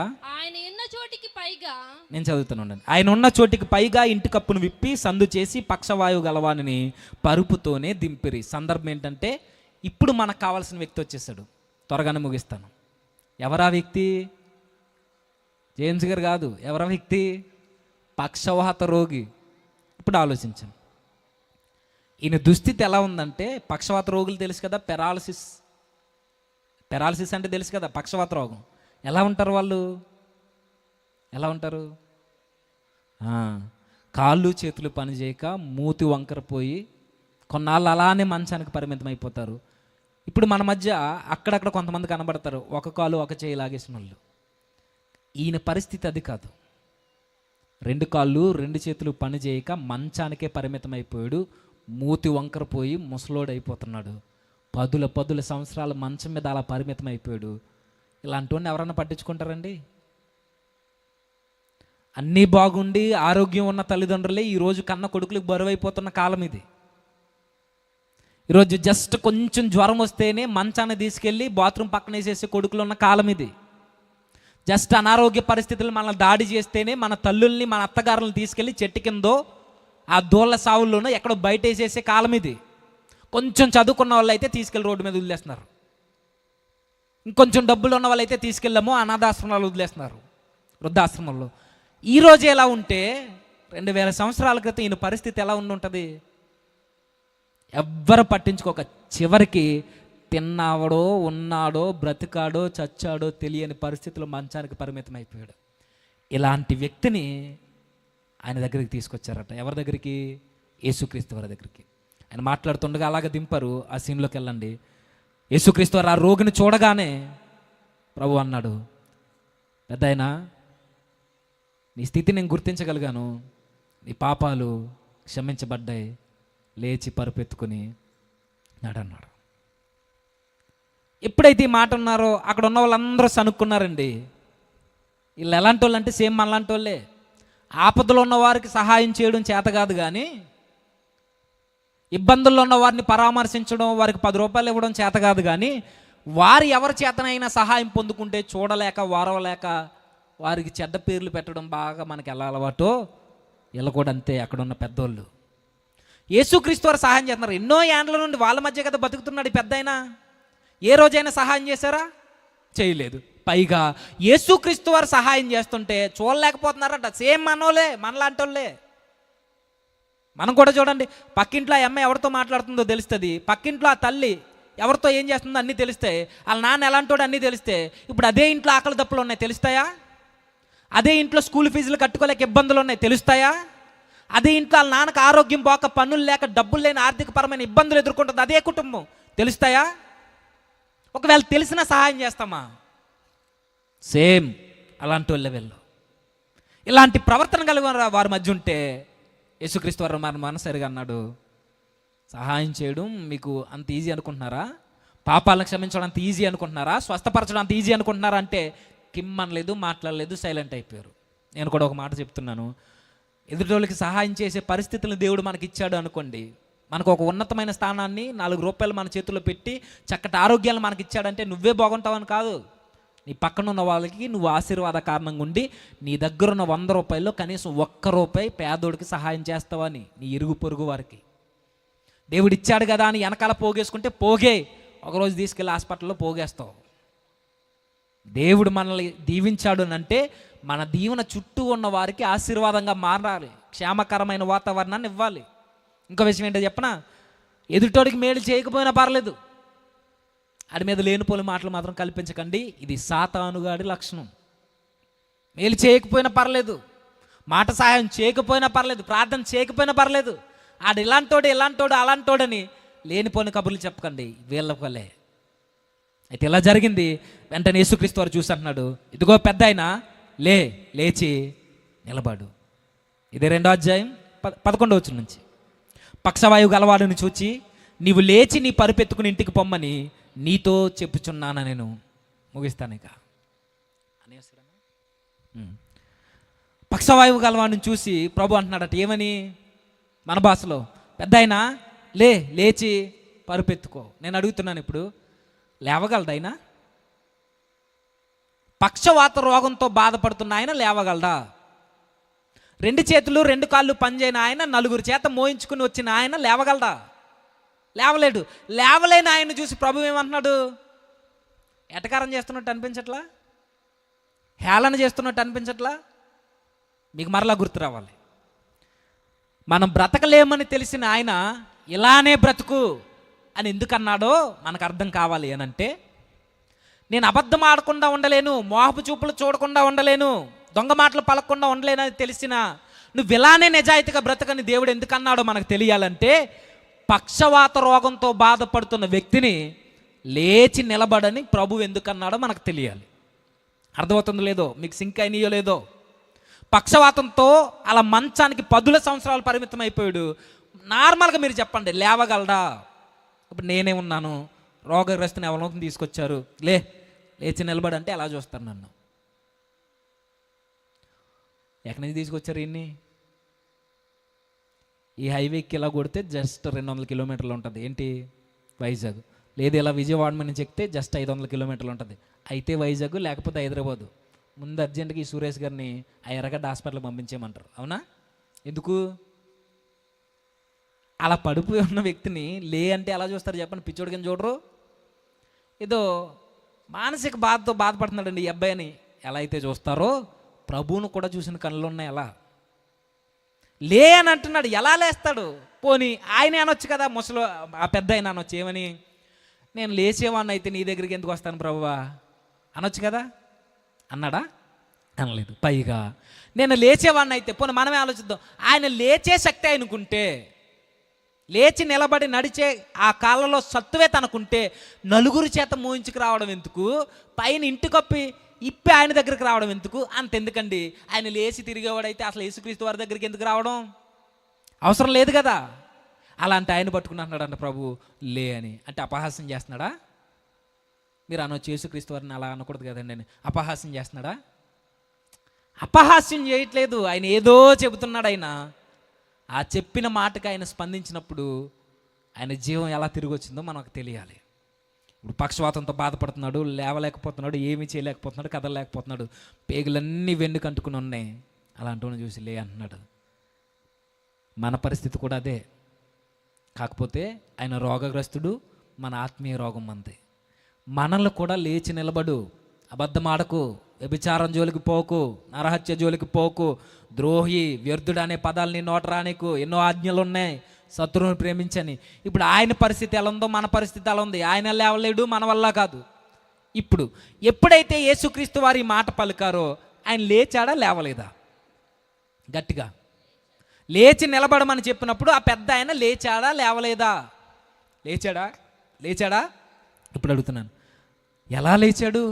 Speaker 1: నేను చదువుతున్నాను. ఆయన ఉన్న చోటికి పైగా ఇంటి కప్పును విప్పి సందు చేసి పక్షవాయువు గలవానిని పరుపుతోనే దింపిరి. సందర్భం ఏంటంటే ఇప్పుడు మనకు కావాల్సిన వ్యక్తి వచ్చేసాడు. త్వరగానే ముగిస్తాను. ఎవరా వ్యక్తి? జేమ్స్ గారు కాదు. ఎవరా వ్యక్తి? పక్షవాత రోగి. ఇప్పుడు ఆలోచించండి. ఈయన దుస్థితి ఎలా ఉందంటే, పక్షవాత రోగులు తెలుసు కదా, పెరాలసిస్ అంటే తెలుసు కదా, పక్షవాత రోగం. ఎలా ఉంటారు వాళ్ళు? ఎలా ఉంటారు? కాళ్ళు చేతులు పనిచేయక మూతి వంకరపోయి కొన్నాళ్ళు అలానే మంచానికి పరిమితం అయిపోతారు. ఇప్పుడు మన మధ్య అక్కడక్కడ కొంతమంది కనబడతారు, ఒక కాలు ఒక చేయి లాగేసిన వాళ్ళు. ఈయన పరిస్థితి అది కాదు. 2 కాళ్ళు 2 చేతులు పని చేయక మంచానికే పరిమితం అయిపోయాడు. మూతి వంకరపోయి ముసలోడైపోతున్నాడు. 10 సంవత్సరాల మంచం మీద అలా పరిమితం అయిపోయాడు. ఇలాంటి వాడిని ఎవరన్నా పట్టించుకుంటారండి? అన్నీ బాగుండి ఆరోగ్యం ఉన్న తల్లిదండ్రులే ఈరోజు కన్న కొడుకులకు బరువైపోతున్న కాలం ఇది. ఈరోజు జస్ట్ కొంచెం జ్వరం వస్తేనే మంచాన్ని తీసుకెళ్ళి బాత్రూమ్ పక్కన వేసేసే కొడుకులు ఉన్న కాలం ఇది. జస్ట్ అనారోగ్య పరిస్థితులు మనల్ని దాడి చేస్తేనే మన తల్లుల్ని, మన అత్తగారులను తీసుకెళ్ళి చెట్టు కిందో ఆ దోళ్ళ సావుల్లోనో ఎక్కడో బయట వేసేసే కాలం ఇది. కొంచెం చదువుకున్న వాళ్ళు అయితే తీసుకెళ్ళి రోడ్డు మీద వదిలేస్తున్నారు. ఇంకొంచెం డబ్బులు ఉన్న వాళ్ళు అయితే తీసుకెళ్ళాము అనాథాశ్రమాలు వదిలేస్తున్నారు, వృద్ధాశ్రమంలో. ఈరోజు ఎలా ఉంటే 2000 సంవత్సరాల క్రితం ఈయన పరిస్థితి ఎలా ఉండుంటుంది? ఎవ్వరు పట్టించుకోక చివరికి తిన్నాడో, ఉన్నాడో, బ్రతికాడో, చచ్చాడో తెలియని పరిస్థితిలో మంచానికి పరిమితం అయిపోయాడు. ఇలాంటి వ్యక్తిని ఆయన దగ్గరికి తీసుకొచ్చారట. ఎవరి దగ్గరికి? యేసుక్రీస్తు వారి దగ్గరికి. ఆయన మాట్లాడుతుండగా అలాగ దింపారు. ఆ సీన్లోకి వెళ్ళండి. యేసుక్రీస్తు వారు ఆ రోగిని చూడగానే ప్రభు అన్నాడు, పెద్దాయనా, నీ స్థితి నేను గుర్తించగలిగాను, నీ పాపాలు క్షమించబడ్డాయి, లేచి పరుపెత్తుకుని నడన్నాడు. ఎప్పుడైతే ఈ మాట ఉన్నారో అక్కడ ఉన్న వాళ్ళందరూ సనుక్కున్నారండి. వీళ్ళు ఎలాంటి వాళ్ళు అంటే సేమ్ మనలాంటి వాళ్ళే. ఆపదలో ఉన్న వారికి సహాయం చేయడం చేత కాదు, కానీ ఇబ్బందుల్లో ఉన్న వారిని పరామర్శించడం, వారికి 10 రూపాయలు ఇవ్వడం చేత కాదు, కానీ వారు ఎవరి చేతనైనా సహాయం పొందుకుంటే చూడలేక వారవలేక వారికి చెడ్డ పేర్లు పెట్టడం బాగా మనకి ఎలా అలవాటో వీళ్ళు కూడా అంతే. అక్కడ ఉన్న పెద్దోళ్ళు యేసుక్రీస్తు వారు సహాయం చేస్తున్నారు. ఎన్నో ఏండ్ల నుండి వాళ్ళ మధ్య కదా బతుకుతున్నాడు ఈ పెద్దాయన. ఏ రోజైనా సహాయం చేశారా? చేయలేదు. పైగా యేసుక్రీస్తు వారు సహాయం చేస్తుంటే చూడలేకపోతున్నారట. సేమ్ మనోలే, మనలాంటి వాళ్ళే. మనం కూడా చూడండి, పక్కింట్లో ఆ అమ్మాయి ఎవరితో మాట్లాడుతుందో తెలుస్తుంది, పక్కింట్లో ఆ తల్లి ఎవరితో ఏం చేస్తుందో అన్నీ తెలుస్తాయి, వాళ్ళ నాన్న ఎలాంటోడు అన్నీ తెలిస్తే. ఇప్పుడు అదే ఇంట్లో ఆకలి దప్పులు ఉన్నాయి, తెలుస్తాయా? అదే ఇంట్లో స్కూల్ ఫీజులు కట్టుకోలేక ఇబ్బందులు ఉన్నాయి, తెలుస్తాయా? అదే ఇంట్లో వాళ్ళ నాన్నకు ఆరోగ్యం పోక, పనులు లేక, డబ్బులు లేని ఆర్థికపరమైన ఇబ్బందులు ఎదుర్కొంటుంది అదే కుటుంబం, తెలుస్తాయా? ఒకవేళ తెలిసినా సహాయం చేస్తామా? సేమ్ అలాంటి వాళ్ళే వీళ్ళు. ఇలాంటి ప్రవర్తన కలిగిన వారి మధ్య ఉంటే యేసుక్రీస్తు వారు మన మనసరిగా అన్నాడు, సహాయం చేయడం మీకు అంత ఈజీ అనుకుంటున్నారా? పాపాలను క్షమించడం అంత ఈజీ అనుకుంటున్నారా? స్వస్థపరచడం అంత ఈజీ అనుకుంటున్నారా? అంటే కిమ్మనలేదు, మాట్లాడలేదు, సైలెంట్ అయిపోయారు. నేను కూడా ఒక మాట చెప్తున్నాను, ఎదుటోళ్ళకి సహాయం చేసే పరిస్థితులను దేవుడు మనకి ఇచ్చాడు అనుకోండి, మనకు ఒక ఉన్నతమైన స్థానాన్ని 4 రూపాయలు మన చేతుల్లో పెట్టి చక్కటి ఆరోగ్యాలు మనకి ఇచ్చాడంటే నువ్వే బాగుంటావని కాదు, నీ పక్కన ఉన్న వాళ్ళకి నువ్వు ఆశీర్వాద కారణంగా ఉండి నీ దగ్గర ఉన్న 100 రూపాయల్లో కనీసం 1 రూపాయి పేదోడికి సహాయం చేస్తావని, నీ ఇరుగు పొరుగు వారికి. దేవుడు ఇచ్చాడు కదా అని వెనకాల పోగేసుకుంటే పోగే, ఒకరోజు తీసుకెళ్ళి హాస్పిటల్లో పోగేస్తావు. దేవుడు మనల్ని దీవించాడు అంటే మన దీవెన చుట్టూ ఉన్న వారికి ఆశీర్వాదంగా మారాలి, క్షేమకరమైన వాతావరణాన్ని ఇవ్వాలి. ఇంకో విషయం ఏంటో చెప్పనా, ఎదుటోడికి మేలు చేయకపోయినా పర్లేదు, ఆడి మీద లేనిపోని మాటలు మాత్రం కల్పించకండి. ఇది సాతానుగాడి లక్షణం. మేలు చేయకపోయినా పర్లేదు, మాట సహాయం చేయకపోయినా పర్లేదు, ప్రార్థన చేయకపోయినా పర్లేదు, ఆడు ఇలాంటోడు అలాంటోడని లేనిపోని కబుర్లు చెప్పకండి, వీళ్ళకలే. అయితే ఇలా జరిగింది. వెంటనే యేసుక్రీస్తు వారు చూసి అంటున్నాడు, ఇదిగో పెద్దాయన, లేచి నిలబడు. ఇది 2వ అధ్యాయం 11వ వచనం నుంచి. పక్షవాయువు గలవాడుని చూచి నీవు లేచి నీ పరుపెత్తుకుని ఇంటికి పొమ్మని నీతో చెప్పుచున్నాను. నేను ముగిస్తాను ఇక. పక్షవాయువు గలవాడిని చూసి ప్రభు అంటున్నాడట, ఏమని? మన భాషలో, పెద్దాయనా లేచి పరుపెత్తుకో. నేను అడుగుతున్నాను ఇప్పుడు, లేవగలడైనా? పక్షవాత రోగంతో బాధపడుతున్న ఆయన లేవగలడా? 2 చేతులు 2 కాళ్ళు పనిచేయని ఆయన, 4 చేత మోయించుకుని వచ్చిన ఆయన లేవగలడా? లేవలేడు. లేవలేని ఆయన చూసి ప్రభు ఏమంటున్నాడు? ఎటకారం చేస్తున్నట్టు అనిపించట్లా? హేళన చేస్తున్నట్టు అనిపించట్లా? మీకు మరలా గుర్తు రావాలి, మనం బ్రతకలేమని తెలిసిన ఆయన ఇలానే బ్రతుకు అని ఎందుకన్నాడో మనకు అర్థం కావాలి. అనంటే, నేను అబద్ధం ఆడకుండా ఉండలేను, మోహపు చూపులు చూడకుండా ఉండలేను, దొంగ మాటలు పలకకుండా ఉండలేనని తెలిసిన నువ్వు ఇలానే నిజాయితీగా బ్రతకని దేవుడు ఎందుకన్నాడో మనకు తెలియాలంటే, పక్షవాత రోగంతో బాధపడుతున్న వ్యక్తిని లేచి నిలబడని ప్రభు ఎందుకన్నాడో మనకు తెలియాలి. అర్థమవుతుందో లేదో, మీకు సింక్ అయినాయో లేదో. పక్షవాతంతో అలా మంచానికి 10 సంవత్సరాలు పరిమితం అయిపోయాడు. నార్మల్గా మీరు చెప్పండి, లేవగలడా? ఇప్పుడు నేనే ఉన్నాను, రోగగ్రస్తుని ఎవరినో తీసుకొచ్చారు, లేచి నిలబడంటే ఎలా చూస్తారు నన్ను? ఎక్కడి నుంచి తీసుకొచ్చారు ఈయన్ని? ఈ హైవేకి ఇలా కొడితే జస్ట్ 200 కిలోమీటర్లు ఉంటుంది. ఏంటి? వైజాగ్. లేదు ఇలా విజయవాడ నుంచి ఎక్కితే జస్ట్ 500 కిలోమీటర్లు ఉంటుంది. అయితే వైజాగ్, లేకపోతే హైదరాబాదు. ముందు అర్జెంటుగా ఈ సురేష్ గారిని ఆ ఎర్రగడ్డ హాస్పిటల్కి పంపించేయమంటారు. అవునా? ఎందుకు? అలా పడిపోయి ఉన్న వ్యక్తిని అంటే ఎలా చూస్తారు చెప్పండి? పిచ్చోడికి చూడరు. ఏదో మానసిక బాధతో బాధపడుతున్నాడండి ఈ అబ్బాయి అని ఎలా అయితే చూస్తారో, ప్రభువును కూడా చూసిన కళ్ళు ఉన్నాయి. ఎలా అని అంటున్నాడు, ఎలా లేస్తాడు? పోనీ ఆయనే అనొచ్చు కదా, ముసలు ఆ పెద్ద ఆయన అనొచ్చు, ఏమని? నేను లేచేవాడిని అయితే నీ దగ్గరికి ఎందుకు వస్తాను ప్రభువా అనొచ్చు కదా. అన్నాడా? అనలేదు. పైగా నేను లేచేవాడిని అయితే, పోనీ మనమే ఆలోచిద్దాం, ఆయన లేచే శక్తి ఆయనకుంటే లేచి నిలబడి నడిచే ఆ కాళ్ళలో సత్తువే తనకుంటే నలుగురి చేత మోయించుకు రావడం ఎందుకు? పైన ఇంటి కప్పి ఇప్పి ఆయన దగ్గరికి రావడం ఎందుకు? అంతెందుకండి, ఆయన లేచి తిరిగేవాడైతే అసలు యేసుక్రీస్తు వారి దగ్గరికి ఎందుకు రావడం? అవసరం లేదు కదా. అలాంటి ఆయన పట్టుకున్నాడంట ప్రభు లే అని. అంటే అపహాస్యం చేస్తున్నాడా? మీరు అనొచ్చు యేసుక్రీస్తు వారిని అలా అనకూడదు కదండి అని. అపహాస్యం చేస్తున్నాడా? అపహాస్యం చేయట్లేదు. ఆయన ఏదో చెబుతున్నాడు. ఆయన ఆ చెప్పిన మాటకి ఆయన స్పందించినప్పుడు ఆయన జీవం ఎలా తిరిగి వచ్చిందో మనకు తెలియాలి. ఇప్పుడు పక్షవాతంతో బాధపడుతున్నాడు, లేవలేకపోతున్నాడు, ఏమీ చేయలేకపోతున్నాడు, కదలలేకపోతున్నాడు, పేగులన్నీ వెన్నుకు అంటుకుని ఉన్నాయి. అలాంటి చూసి లే అంటున్నాడు. మన పరిస్థితి కూడా అదే. కాకపోతే ఆయన రోగగ్రస్తుడు, మన ఆత్మీయ రోగం మంది. మనల్ని కూడా లేచి నిలబడు, అబద్ధం ఆడకు, వ్యభిచారం జోలికి పోకు, నరహత్య జోలికి పోకు, ద్రోహి, వ్యర్థుడు అనే పదాలు నీ నోట రానికు, ఎన్నో ఆజ్ఞలు ఉన్నాయి, శత్రువుని ప్రేమించని. ఇప్పుడు ఆయన పరిస్థితి ఎలా ఉందో మన పరిస్థితి ఎలా ఉంది. ఆయన లేవలేడు, మన వల్ల కాదు. ఇప్పుడు ఎప్పుడైతే యేసుక్రీస్తు వారి మాట పలికారో ఆయన లేచాడా లేవలేదా? గట్టిగా లేచి నిలబడమని చెప్పినప్పుడు ఆ పెద్ద ఆయన లేచాడా లేవలేదా? లేచాడా? ఇప్పుడు అడుగుతున్నాను, ఎలా లేచాడు?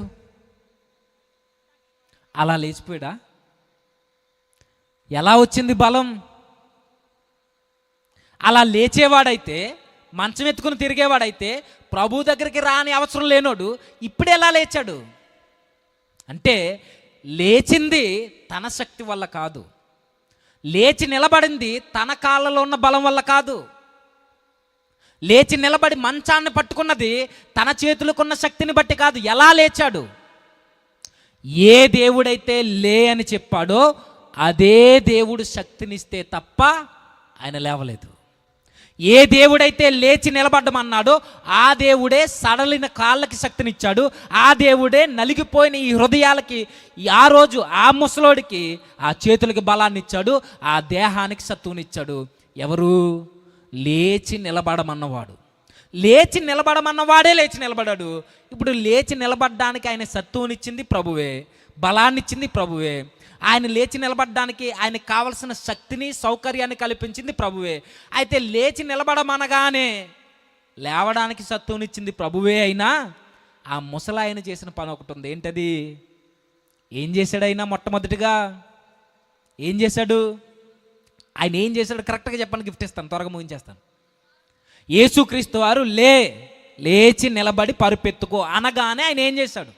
Speaker 1: అలా లేచిపోయాడా? ఎలా వచ్చింది బలం? అలా లేచేవాడైతే, మంచం ఎత్తుకుని తిరిగేవాడైతే, ప్రభు దగ్గరికి రాని అవసరం లేనోడు ఇప్పుడు ఎలా లేచాడు? అంటే లేచింది తన శక్తి వల్ల కాదు, లేచి నిలబడింది తన కాళ్ళలో ఉన్న బలం వల్ల కాదు, లేచి నిలబడి మంచాన్ని పట్టుకున్నది తన చేతులకున్న శక్తిని బట్టి కాదు. ఎలా లేచాడు? ఏ దేవుడైతే లే అని చెప్పాడో అదే దేవుడు శక్తినిస్తే తప్ప ఆయన లేవలేదు. ఏ దేవుడైతే లేచి నిలబడ్డమన్నాడో ఆ దేవుడే సడలిన కాళ్ళకి శక్తినిచ్చాడు. ఆ దేవుడే నలిగిపోయిన ఈ హృదయాలకి ఆ రోజు ఆ ముసలోడికి ఆ చేతులకి బలాన్ని ఇచ్చాడు, ఆ దేహానికి సత్తువునిచ్చాడు. ఎవరు? లేచి నిలబడమన్నవాడు. లేచి నిలబడమన్నవాడే లేచి నిలబడాడు. ఇప్పుడు లేచి నిలబడడానికి ఆయన సత్తువునిచ్చింది ప్రభువే, బలాన్నిచ్చింది ప్రభువే. ఆయన లేచి నిలబడడానికి ఆయనకు కావలసిన శక్తిని, సౌకర్యాన్ని కల్పించింది ప్రభువే. అయితే లేచి నిలబడమనగానే లేవడానికి సత్తువునిచ్చింది ప్రభువే. అయినా ఆ ముసలాయన చేసిన పని ఒకటి ఉంది. ఏంటది? ఏం చేశాడు అయినా? మొట్టమొదటిగా ఏం చేశాడు ఆయన? ఏం చేశాడు కరెక్ట్గా చెప్పండి, గిఫ్ట్ ఇస్తాను, త్వరగా ముగించేస్తాను. యేసుక్రీస్తు వారు లేచి నిలబడి పరుపెత్తుకో అనగానే ఆయన ఏం చేశాడు?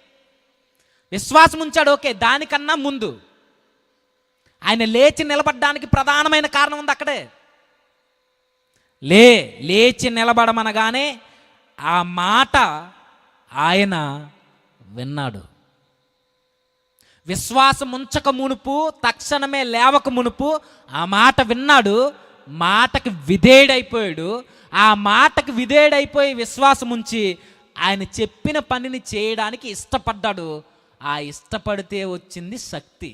Speaker 1: విశ్వాసం ఉంచాడు. ఓకే, దానికన్నా ముందు ఆయన లేచి నిలబడడానికి ప్రధానమైన కారణం ఉంది అక్కడే. లేచి నిలబడమనగానే ఆ మాట ఆయన విన్నాడు. విశ్వాసం ఉంచక మునుపు, తక్షణమే లేవక మునుపు ఆ మాట విన్నాడు, మాటకి విధేయుడైపోయాడు. ఆ మాటకి విధేయుడైపోయి విశ్వాసం ఉంచి ఆయన చెప్పిన పనిని చేయడానికి ఇష్టపడ్డాడు. ఆ ఇష్టపడితే వచ్చింది శక్తి,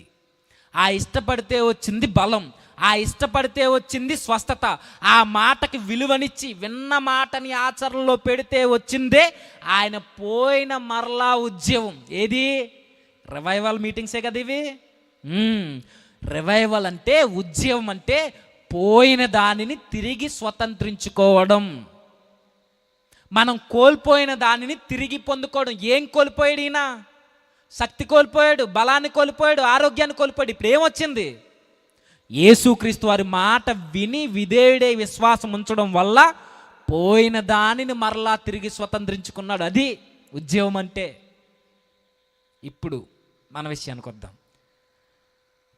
Speaker 1: ఆ ఇష్టపడితే వచ్చింది బలం, ఆ ఇష్టపడితే వచ్చింది స్వస్థత. ఆ మాటకి విలువనిచ్చి విన్న మాటని ఆచరణలో పెడితే వచ్చిందే ఆయన పోయిన మరలా ఉద్యమం. ఏది? రివైవల్ మీటింగ్సే కదా ఇవి. రివైవల్ అంటే, ఉద్యమం అంటే పోయిన దానిని తిరిగి స్వతంత్రించుకోవడం, మనం కోల్పోయిన దానిని తిరిగి పొందుకోవడం. ఏం కోల్పోయాడు ఈయన? శక్తి కోల్పోయాడు, బలాన్ని కోల్పోయాడు, ఆరోగ్యాన్ని కోల్పోయాడు. ఇప్పుడు ఏమొచ్చింది? యేసుక్రీస్తు వారి మాట విని విధేయుడే విశ్వాసం ఉంచడం వల్ల పోయిన దానిని మరలా తిరిగి స్వతంత్రించుకున్నాడు. అది ఉద్యమం అంటే. ఇప్పుడు మన విషయానికి వద్దాం.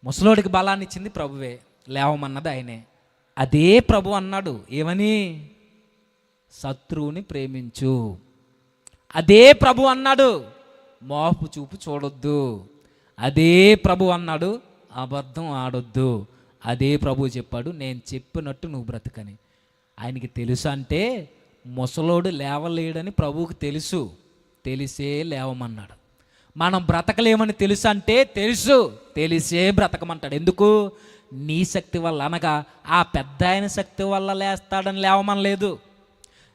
Speaker 1: ముసలోడికి బలాన్ని ఇచ్చింది ప్రభువే, లేవమన్నది ఆయనే. అదే ప్రభు అన్నాడు ఏమని? శత్రువుని ప్రేమించు. అదే ప్రభు అన్నాడు మోహపు చూపు చూడొద్దు. అదే ప్రభు అన్నాడు అబద్ధం ఆడొద్దు. అదే ప్రభు చెప్పాడు నేను చెప్పినట్టు నువ్వు బ్రతకని. ఆయనకి తెలుసు. అంటే ముసలోడు లేవలేడని ప్రభువుకి తెలుసు, తెలిసే లేవమన్నాడు. మనం బ్రతకలేమని తెలుసు అంటే తెలిసే బ్రతకమంటాడు. ఎందుకు? నీ శక్తి వల్ల, అనగా ఆ పెద్ద ఆయన శక్తి వల్ల లేస్తాడని లేవమనలేదు.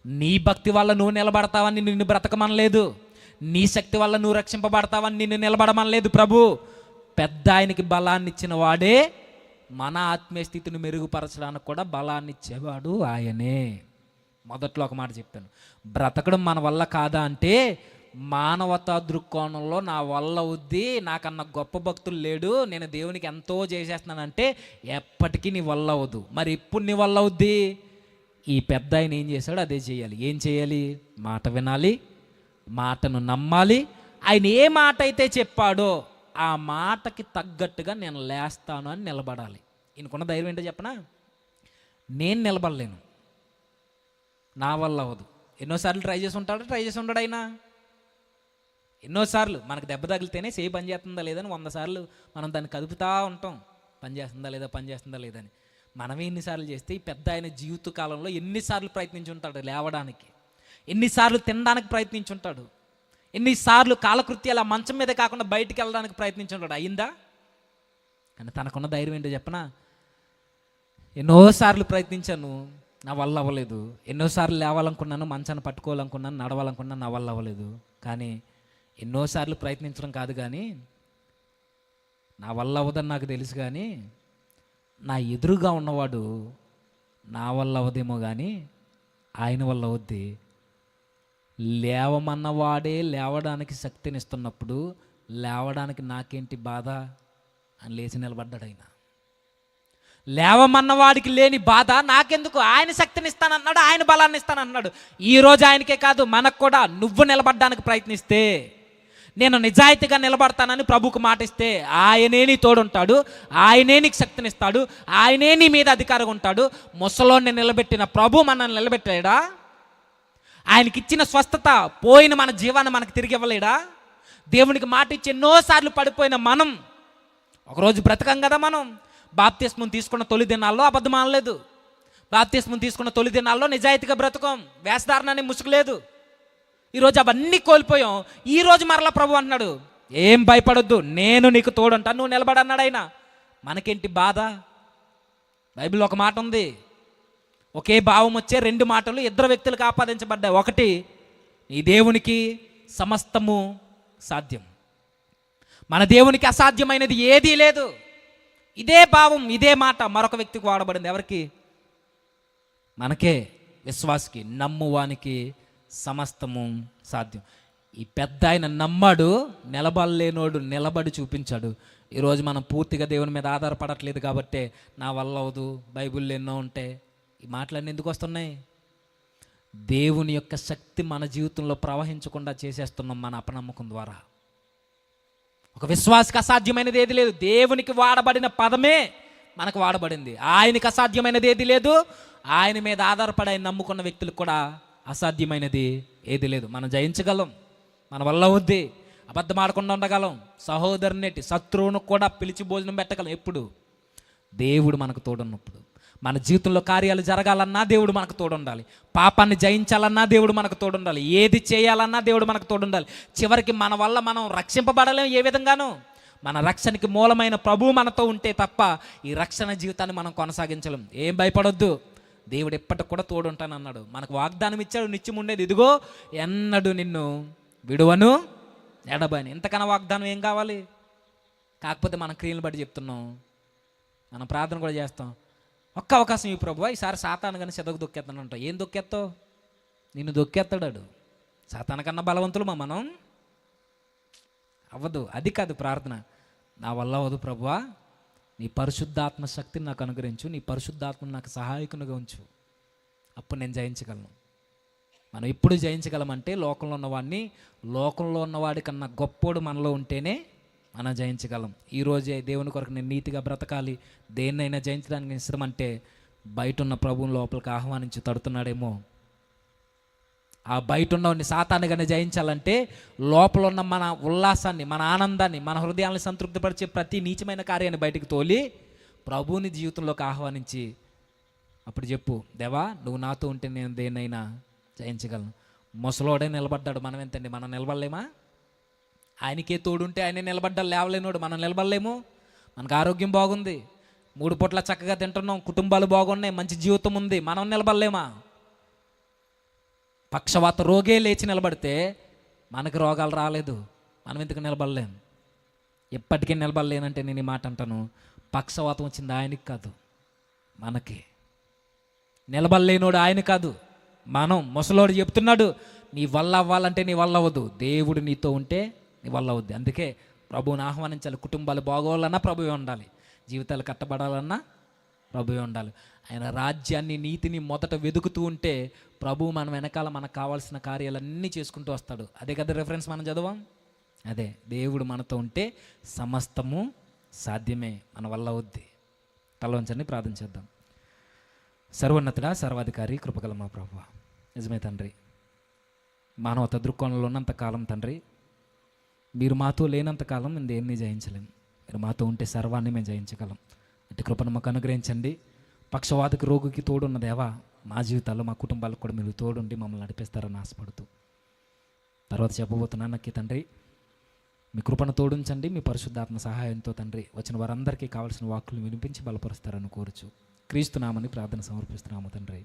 Speaker 1: నీ భక్తి వల్ల నువ్వు నిలబడతావని నిన్ను బ్రతకమనలేదు. నీ శక్తి వల్ల నువ్వు రక్షింపబడతావని నిన్ను నిలబడమనలేదు ప్రభు. పెద్ద ఆయనకి బలాన్ని ఇచ్చిన వాడే మన ఆత్మీయ స్థితిని మెరుగుపరచడానికి కూడా బలాన్ని ఇచ్చేవాడు ఆయనే. మొదట్లో ఒక మాట చెప్పాను, బ్రతకడం మన వల్ల కాదా అంటే మానవతా దృక్కోణంలో నా వల్ల అవుద్ది, నాకన్నా గొప్ప భక్తులు లేడు, నేను దేవునికి ఎంతో చేసేస్తున్నానంటే ఎప్పటికీ నీ వల్ల అవ్వదు. మరి ఎప్పుడు నీ వల్ల అవుద్ది? ఈ పెద్ద ఆయన ఏం చేశాడు అదే చేయాలి. ఏం చేయాలి? మాట వినాలి, మాటను నమ్మాలి. ఆయన ఏ మాట అయితే చెప్పాడో ఆ మాటకి తగ్గట్టుగా నేను లేస్తాను అని నిలబడాలి. ఈయనకున్న ధైర్యం ఏంటో చెప్పనా? నేను నిలబడలేను, నా వల్ల అవ్వదు. ఎన్నోసార్లు ట్రై చేసి ఉంటాడు ఆయన. ఎన్నోసార్లు మనకు దెబ్బ తగిలితేనే చేయి పని చేస్తుందా లేదని 100 సార్లు మనం దాన్ని కదుపుతూ ఉంటాం, పని చేస్తుందా లేదని. మనమే ఎన్నిసార్లు చేస్తే ఈ పెద్ద ఆయన జీవిత కాలంలో ఎన్నిసార్లు ప్రయత్నించి ఉంటాడు లేవడానికి, ఎన్నిసార్లు తినడానికి ప్రయత్నించి ఉంటాడు, ఎన్నిసార్లు కాలకృత్యాలు ఆ మంచం మీద కాకుండా బయటికి వెళ్ళడానికి ప్రయత్నించి ఉంటాడు. అయిందా? కానీ తనకున్న ధైర్యం ఏంటో చెప్పనా? ఎన్నోసార్లు ప్రయత్నించాను, నా వల్ల అవ్వలేదు. ఎన్నోసార్లు లేవాలనుకున్నాను, మంచాన్ని పట్టుకోవాలనుకున్నాను, నడవాలనుకున్నాను, నా వల్ల అవ్వలేదు. కానీ ఎన్నోసార్లు ప్రయత్నించడం కాదు, కానీ నా వల్ల అవ్వదని నాకు తెలుసు. కానీ నా ఎదురుగా ఉన్నవాడు నా వల్ల అవ్వదేమో కానీ ఆయన వల్ల అవుద్ది. లేవమన్నవాడే లేవడానికి శక్తినిస్తున్నప్పుడు లేవడానికి నాకేంటి బాధ అని లేచి నిలబడ్డాడు ఆయన. లేవమన్నవాడికి లేని బాధ నాకెందుకు? ఆయన శక్తినిస్తానన్నాడు, ఆయన బలాన్ని ఇస్తానన్నాడు. ఈరోజు ఆయనకే కాదు మనకు కూడా, నువ్వు నిలబడడానికి ప్రయత్నిస్తే, నేను నిజాయితీగా నిలబడతానని ప్రభుకు మాటిస్తే ఆయనే నీ తోడుంటాడు, ఆయనే నీకు శక్తినిస్తాడు, ఆయనే నీ మీద అధికారం ఉంటాడు. ముసలోని నిలబెట్టిన ప్రభు మనల్ని నిలబెట్టాడా? ఆయనకి ఇచ్చిన స్వస్థత పోయిన మన జీవాన్ని మనకు తిరిగి ఇవ్వలేడా? దేవునికి మాట ఇచ్చి ఎన్నోసార్లు పడిపోయిన మనం ఒకరోజు బ్రతకం కదా. మనం బాప్తిస్మం తీసుకున్న తొలి దినాల్లో అబద్ధం ఆడలేదు, బాప్తిస్మం తీసుకున్న తొలి దినాల్లో నిజాయితీగా బ్రతకం, వేషధారణని ముసుగులేదు. ఈరోజు అవన్నీ కోల్పోయాం. ఈరోజు మరలా ప్రభు అంటున్నాడు, ఏం భయపడొద్దు, నేను నీకు తోడుంటాను, నువ్వు నిలబడన్నాడు ఆయన. మనకేంటి బాధ? బైబిల్లో ఒక మాట ఉంది, ఒకే భావం వచ్చే 2 మాటలు 2 వ్యక్తులకు ఆపాదించబడ్డాయి. ఒకటి, నీ దేవునికి సమస్తము సాధ్యం. మన దేవునికి అసాధ్యమైనది ఏదీ లేదు. ఇదే భావం, ఇదే మాట మరొక వ్యక్తికి వాడబడింది. ఎవరికి? మనకే, విశ్వాసికి, నమ్మువానికి సమస్తము సాధ్యం. ఈ పెద్ద ఆయన నమ్మాడు, నిలబడలేనోడు నిలబడి చూపించాడు. ఈరోజు మనం పూర్తిగా దేవుని మీద ఆధారపడట్లేదు కాబట్టి నా వల్ల అవదు, బైబిల్లో ఎన్నో ఉంటే ఈ మాటలన్నీ ఎందుకు వస్తున్నాయి? దేవుని యొక్క శక్తి మన జీవితంలో ప్రవహించకుండా చేసేస్తున్నాం మన అపనమ్మకం ద్వారా. ఒక విశ్వాసకి అసాధ్యమైనది ఏది లేదు. దేవునికి వాడబడిన పదమే మనకు వాడబడింది. ఆయనకి అసాధ్యమైనది ఏది లేదు. ఆయన మీద ఆధారపడి ఆయన నమ్ముకున్న వ్యక్తులకు కూడా అసాధ్యమైనది ఏది లేదు. మనం జయించగలం, మన వల్ల అవుద్ది, అబద్ధం ఆడకుండా ఉండగలం, సహోదరునేటి శత్రువును కూడా పిలిచి భోజనం పెట్టగలం. ఎప్పుడు? దేవుడు మనకు తోడున్నప్పుడు. మన జీవితంలో కార్యాలు జరగాలన్నా దేవుడు మనకు తోడుండాలి, పాపాన్ని జయించాలన్నా దేవుడు మనకు తోడుండాలి, ఏది చేయాలన్నా దేవుడు మనకు తోడుండాలి. చివరికి మన వల్ల మనం రక్షింపబడలేం ఏ విధంగానూ. మన రక్షణకి మూలమైన ప్రభువు మనతో ఉంటే తప్ప ఈ రక్షణ జీవితాన్ని మనం కొనసాగించలేం. ఏం భయపడొద్దు, దేవుడు ఎప్పటికి కూడా తోడుంటానన్నాడు. మనకు వాగ్దానం ఇచ్చాడు, నిత్యం ఉండేది. ఇదిగో ఎన్నడూ నిన్ను విడువను ఎడబాయను. ఇంతకన్నా వాగ్దానం ఏం కావాలి? కాకపోతే మన క్రియలు బట్టి చెప్తున్నాం, మనం ప్రార్థన కూడా చేస్తాం. ఒక్క అవకాశం ఈ ప్రభువా, ఈసారి సాతాను కానీ చెదకు దొక్కేస్తాను అంటావు. ఏం దొక్కేస్తావు? నిన్ను దొక్కేస్తాడు. సాతాను కన్నా బలవంతులు మనం అవ్వదు. అది కాదు ప్రార్థన. నా వల్ల అవ్వదు ప్రభువా, నీ పరిశుద్ధాత్మ శక్తిని నాకు అనుగ్రహించు, నీ పరిశుద్ధాత్మను నాకు సహాయకునిగా ఉంచు, అప్పుడు నేను జయించగలను. మనం ఎప్పుడు జయించగలమంటే లోకంలో ఉన్నవాడి కన్నా గొప్పోడు మనలో ఉంటేనే మనం జయించగలం. ఈరోజే దేవుని కొరకు నేను నీతిగా బ్రతకాలి, దేన్నైనా జయించడానికి ఇష్టమంటే బయట ఉన్న ప్రభువుని లోపలికి ఆహ్వానించి తడుతున్నాడేమో. ఆ బయట ఉన్నవాడిని సాతానుగానే జయించాలంటే లోపల ఉన్న మన ఉల్లాసాన్ని, మన ఆనందాన్ని, మన హృదయాన్ని సంతృప్తిపరిచే ప్రతి నీచమైన కార్యాన్ని బయటికి తోలి ప్రభువుని జీవితంలోకి ఆహ్వానించి అప్పుడు చెప్పు, దేవా నువ్వు నాతో ఉంటే నేను దేన్నైనా జయించగలను. ముసలోడే నిలబడ్డాడు, మనం ఎంతండి? మనం నిలబడలేమా? ఆయనకే తోడుంటే ఆయనే నిలబడ్డా, లేవలేనోడు మనం నిలబడలేము. మనకు ఆరోగ్యం బాగుంది, 3 పూట్ల చక్కగా తింటున్నాం, కుటుంబాలు బాగున్నాయి, మంచి జీవితం ఉంది, మనం నిలబడలేమా? పక్షవాత రోగే లేచి నిలబడితే మనకు రోగాలు రాలేదు, మనం ఎందుకు నిలబడలేం? ఎప్పటికీ నిలబడలేనంటే నేను ఈ మాట అంటాను, పక్షవాతం వచ్చింది ఆయనకి కాదు, మనకి. నిలబడలేనోడు ఆయన కాదు, మనం. ముసలోడు చెప్తున్నాడు, నీ వల్ల అవ్వాలంటే నీ వల్ల అవ్వదు, దేవుడు నీతో ఉంటే నీ వల్ల అవుద్ది. అందుకే ప్రభువుని ఆహ్వానించాలి. కుటుంబాలు బాగోవాలన్నా ప్రభువే ఉండాలి, జీవితాలు కట్టబడాలన్నా ప్రభువే ఉండాలి. ఆయన రాజ్యాన్ని, నీతిని మొదట వెతుకుతూ ఉంటే ప్రభువు మన వెనకాల మనకు కావాల్సిన కార్యాలన్నీ చేసుకుంటూ వస్తాడు. అదే కదా రెఫరెన్స్ మనం చదవం. అదే, దేవుడు మనతో ఉంటే సమస్తము సాధ్యమే, మన వల్ల అవుద్ది. తలవంచండి, ప్రార్థన చేద్దాం. సర్వోన్నతుడా, సర్వాధికారి, కృపగల మా ప్రభువా, నిజమే తండ్రి, మానవత దృక్కోణంలో ఉన్నంత కాలం తండ్రి, మీరు మాతో లేనంత కాలం మేము దేన్ని జయించలేము. మీరు మాతో ఉంటే సర్వాన్ని మేము జయించగలం. అంటే కృపను మాకు అనుగ్రహించండి. పక్షవాతకు రోగికి తోడున్న దేవా, మా జీవితాల్లో మా కుటుంబాలకు కూడా మీరు తోడుండి మమ్మల్ని నడిపిస్తారని ఆశపడుతూ తర్వాత చెప్పబోతున్నాను. నాకు తండ్రి మీ కృపను తోడించండి, మీ పరిశుద్ధాత్మ సహాయంతో తండ్రి వచ్చిన వారందరికీ కావాల్సిన వాక్కులు వినిపించి బలపరుస్తారని కోరుచు క్రీస్తునామని ప్రార్థన సమర్పిస్తున్నాము తండ్రి.